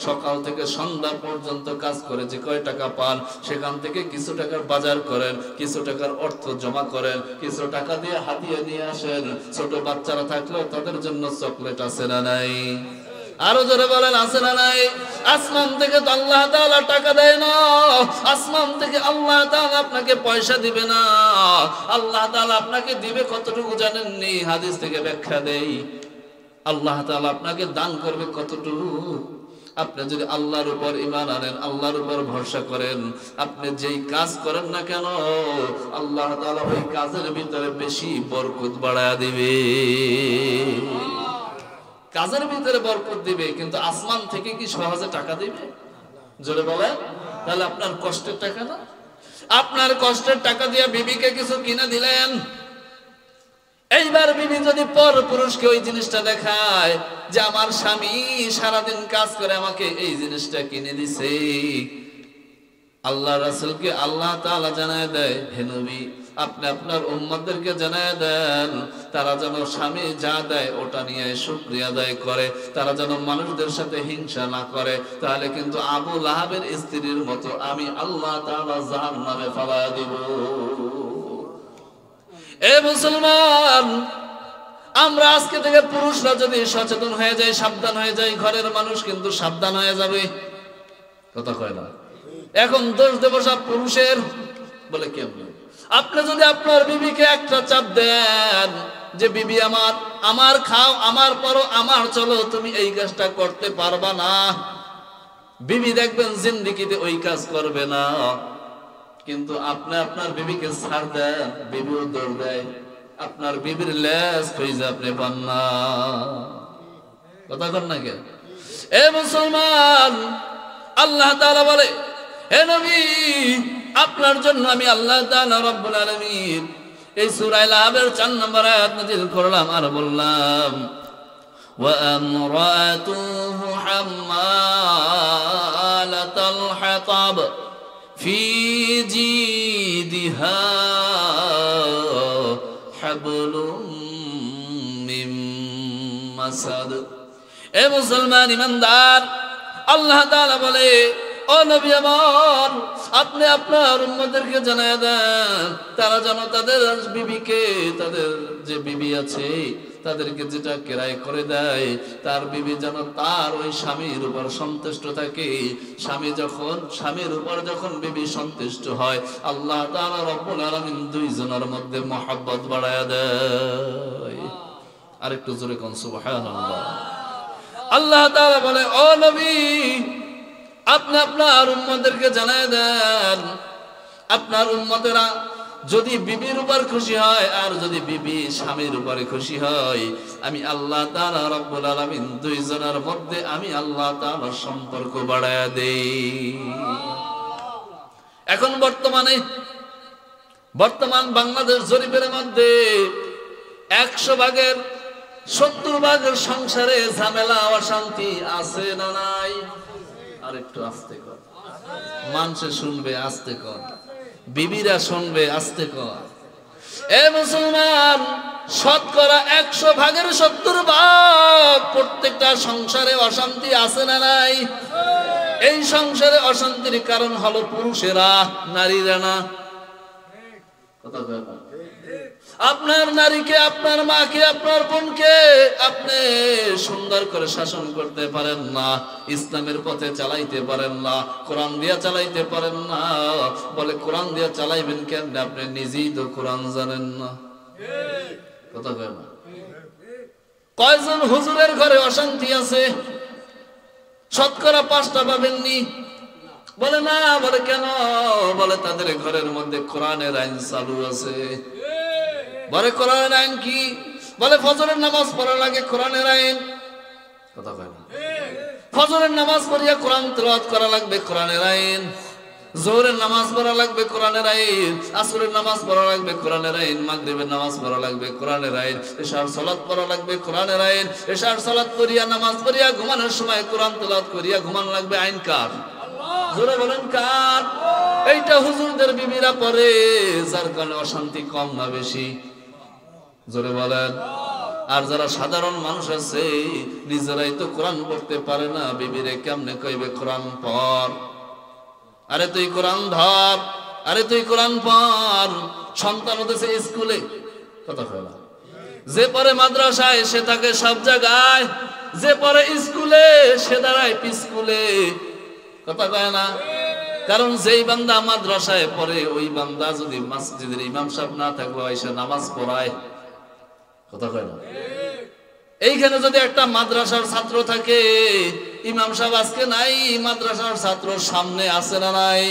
সকাল থেকে সন্ধ্যা পর্যন্ত কাজ করে যে কয় টাকা পান, সেখান থেকে কিছু টাকার বাজার করেন, কিছু টাকার অর্থ জমা করেন, কিছু টাকা দিয়ে হাতিয়ে নিয়ে আসেন। ছোট বাচ্চারা থাকলেও তাদের জন্য চকলেট আছে না নাই? আরো জোরে বলেন আছে না নাই? আসমান থেকে তো আল্লাহ তাআলা টাকা দেয় না, আসমান থেকে আল্লাহ তাআলা আপনাকে পয়সা দিবে না। আল্লাহ তাআলা আপনাকে দিবে কতটুকু জানেননি? হাদিস থেকে ব্যাখ্যা দেই, আল্লাহ তাআলা আপনাকে দান করবে কতটুকু? আপনি যদি আল্লাহর উপর ঈমান আনেন, আল্লাহর উপর ভরসা করেন, আপনি যেই কাজ করেন না কেন আল্লাহ তাআলা ওই কাজের ভিতরে বেশি বরকত বাড়ায়া দিবে। কাজের ভিতরে বরকত দিবে, কিন্তু আসমান থেকে কি সহজে টাকা দিবে? জোরে বলেন। তাহলে আপনার কষ্টের টাকা না? আপনার কষ্টের টাকা দিয়ে বিবিকে কিছু কিনে দিলেন, এইবার বিবি যদি পর পুরুষকে ওই জিনিসটা দেখায় যে আমার স্বামী সারাদিন কাজ করে আমাকে এই জিনিসটা কিনে দিছে, আল্লাহ রাসূলকে আল্লাহ তাআলা জানায় দেয়, হে নবী আপনি আপনার উম্মতদেরকে জানায় দেন তারা যেন স্বামী যা দেয় ওটা নিয়ে শুকরিয়া আদায় করে, তারা যেন মানুষদের সাথে হিংসা না করে, তাহলে কিন্তু আবু লাহাবের স্ত্রীর মতো আমি আল্লাহ তাআলা জাহান্নামে ফালায়া দিব। এ মুসলমান, আমরা আজকে থেকে পুরুষরা যদি সচেতন হয়ে যাই, সাবধান হয়ে যাই, ঘরের মানুষ কিন্তু সাবধান হয়ে যাবে। কথা কয় না? এখন দোষ দেব সব পুরুষের, বলে কেমন? আপনি যদি আপনার বিবিকে একটা চাপ দেন যে বিবি আমার খাও, আমার পরো, আমার চলো, তুমি এই কাজটা করতে পারবা না, বিবি দেখবেন জিন্দেগিতে ওই কাজ করবে না। কিন্তু আপনি আপনার বিবিকে ছাড় দেন, বিবিও দৌড় দেয়, আপনার বিবির লেজ খুঁজে আপনি পান না। কথা কন না কেন? এ মুসলমান, আল্লাহ তাআলা বলে, হে নবী আপনার জন্য আমি আল্লাহ তাআলা রব্বুল আলামিন এই সূরা লাহাবের 4 নম্বর আয়াত নাযিল করলাম আর বললাম, ওয়া আমরাতুহু হাম্মালাতাল হাতাব ফি জিদিহা হাবলুম মিন মাসাদ। এ মুসলমান ইমানদার, আল্লাহ তাআলা বলে, ও নবী আমার আপনি আপনার উম্মতদেরকে জানায় দেন তারা যেন তাদের বিবিকে, তাদের যে বিবি আছে তাদেরকে যেটা কেরায় করে দেয়, তার বিবি যেন তার ওই স্বামীর উপর সন্তুষ্ট থাকে। স্বামীর উপর যখন বিবি সন্তুষ্ট হয়, আল্লাহ তাআলা রব্বুল আলামিন দুইজনের মধ্যে মহব্বত বাড়ায়া দেয়। আরেকটু জোরে কোন সুবহানাল্লাহ। আল্লাহ তাআলা বলে, ও নবী আপনি আপনার উম্মতদেরকে জানায় দেন, আপনার উম্মতেরা যদি বিবির উপর খুশি হয় আর যদি বিবি স্বামীর উপরে খুশি হয়, আমি আল্লাহ তাআলা রব্বুল আলামিন দুইজনের মধ্যে আমি আল্লাহ তাআলা সম্পর্ক বাড়ায়া দেই। এখন বর্তমান বাংলাদেশ জরিপের মধ্যে 100 ভাগের 70 ভাগের সংসারে ঝামেলা অশান্তি আছে না নাই? আর একটু আস্তে কর, মানুষে শুনবে, আস্তে কর, বিবিরা শুনবে, আস্তে কর। এ মুসলমান, শতকরা 100 ভাগের 70 ভাগ প্রত্যেকটা সংসারে অশান্তি আছে না নাই? এই সংসারে অশান্তির কারণ হলো পুরুষেরা, নারীরা না। কথা বলেন। আপনার নারীকে, আপনার মাকে, আপনার বোনকে আপনি সুন্দর করে শাসন করতে পারেন না, ইসলামের পথে চালাইতে পারেন না, কোরআন দিয়া চালাইতে পারেন না। বলে কোরআন দিয়া চালাইবেন কেমনে? আপনি নিজেই তো কোরআন জানেন না। কথা কয় না? কয়জন হুজুরের ঘরে অশান্তি আছে? শতকরা 5টা পাবেননি। বলে না, বলে কেন? বলে তাদের ঘরের মধ্যে কোরআনের আইন চালু আছে। বলে কোরআনের আইন কি? বলে ফজরের নামাজ পড়া লাগে, কোরআনের আইন। কথা কয় না? ফজরের নামাজ পড়িয়া কোরআন তেলাওয়াত করা লাগবে, কোরআনের আইন। যোহরের নামাজ পড়া লাগবে, কোরআনের আইন। আসরের নামাজ পড়া লাগবে, কোরআনের আইন। মাগরিবের নামাজ পড়া লাগবে, কোরআনের আইন। এশার সালাত পড়া লাগবে, কোরআনের আইন। এশার সালাত পড়িয়া নামাজ পড়িয়া ঘুমানোর সময় কোরআন তেলাওয়াত করিয়া ঘুমান লাগবে, আইন কার? জোরে বলেন কার? এইটা হুজুরদের বিবিরা পড়ে, যার কারণে অশান্তি কম না বেশি? জোরে বলেন। আর যারা সাধারণ মানুষ আছে নিজেরাই তো কোরআন পড়তে পারে না, বিবিরে কেমনে কইবে কোরআন পড়? আরে তুই কোরআন ধর, আরে তুই কোরআন পড়। সন্তান হতেছে স্কুলে, কথা কয় না? যে পরে মাদ্রাসায়, সে থাকে সব জায়গায়। যে পরে স্কুলে সে দাঁড়ায় স্কুলে, কথা কয় না? কারণ যেই বান্দা মাদ্রাসায় পড়ে ওই বান্দা যদি মসজিদের ইমাম সাহেব না থাকলো এসে নামাজ পড়ায়, কথা কয় না? এইখানে যদি একটা মাদ্রাসার ছাত্র থাকে, ইমাম সাহেব আজকে নাই, মাদ্রাসার ছাত্র সামনে আছে না নাই?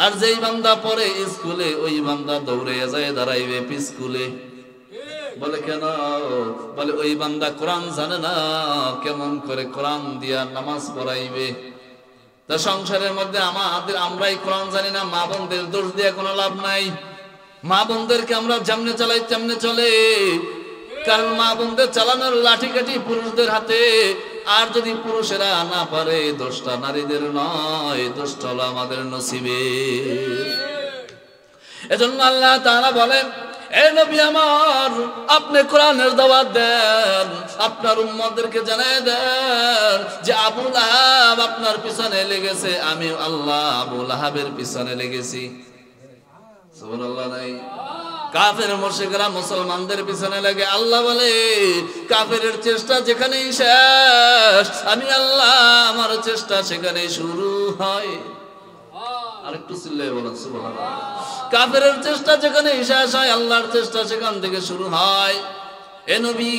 আর যেই বান্দা পড়ে স্কুলে ওই বান্দা দৌড়ে যায় দাঁড়াইবে স্কুলে। বলে কেন? বলে ওই বান্দা কোরআন জানে না, কেমন করে কোরআন দিয়া নামাজ পড়াইবে। তা সংসারের মধ্যে আমরাই কোরআন জানি না, মা বোনদের দোষ দিয়ে কোনো লাভ নাই। মা বোনদেরকে আমরা যেমনে চালাই তেমনে চলে, কারণ মা বোনদের চালানোর লাঠি কাঠি পুরুষদের হাতে। আর যদি পুরুষেরা না পারে, দোষটা নারীদের নয়, দোষটা হলো আমাদের নসিবে। এজন্য আল্লাহ তাআলা বলেন, এ নবী আমার, আপনি কোরআনের দাওয়াত দেন, আপনার উম্মতদেরকে জানায় দেন যে আবু লাহাব আপনার পিছনে লেগেছে, আমি আল্লাহ আবু লাহাবের পিছনে লেগেছি। সুবহানাল্লাহ নাই? কাফের মুশরিকরা মুসলমানদের পিছনে লাগে। আল্লাহ বলে কাফেরের চেষ্টা যেখানেই শেষ, আমি আল্লাহ আমার চেষ্টা সেখানেই শুরু হয়। আরেকটু চিল্লায়ে বলেন সুবহানাল্লাহ। কাফেরের চেষ্টা যেখানেই শেষ হয়, আল্লাহর চেষ্টা সেখান থেকে শুরু হয়। এ নবী,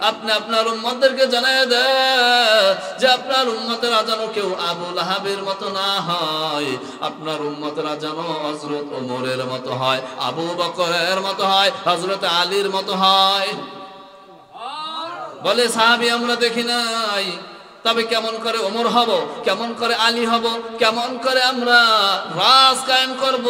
আপনি আপনার উম্মতদেরকে জানায় দেন যে আপনার উম্মতেরা যেন কেউ আবু লাহাবের মতো না হয়, আপনার উম্মতেরা যেন হযরত ওমরের মতো হয়, আবু বকরের মতো হয়, হযরত আলীর মতো হয়। বলে সাহাবী আমরা দেখি নাই, তবে কেমন করে ওমর হব, কেমন করে আলী হব, কেমন করে আমরা রাজ কায়েম করব।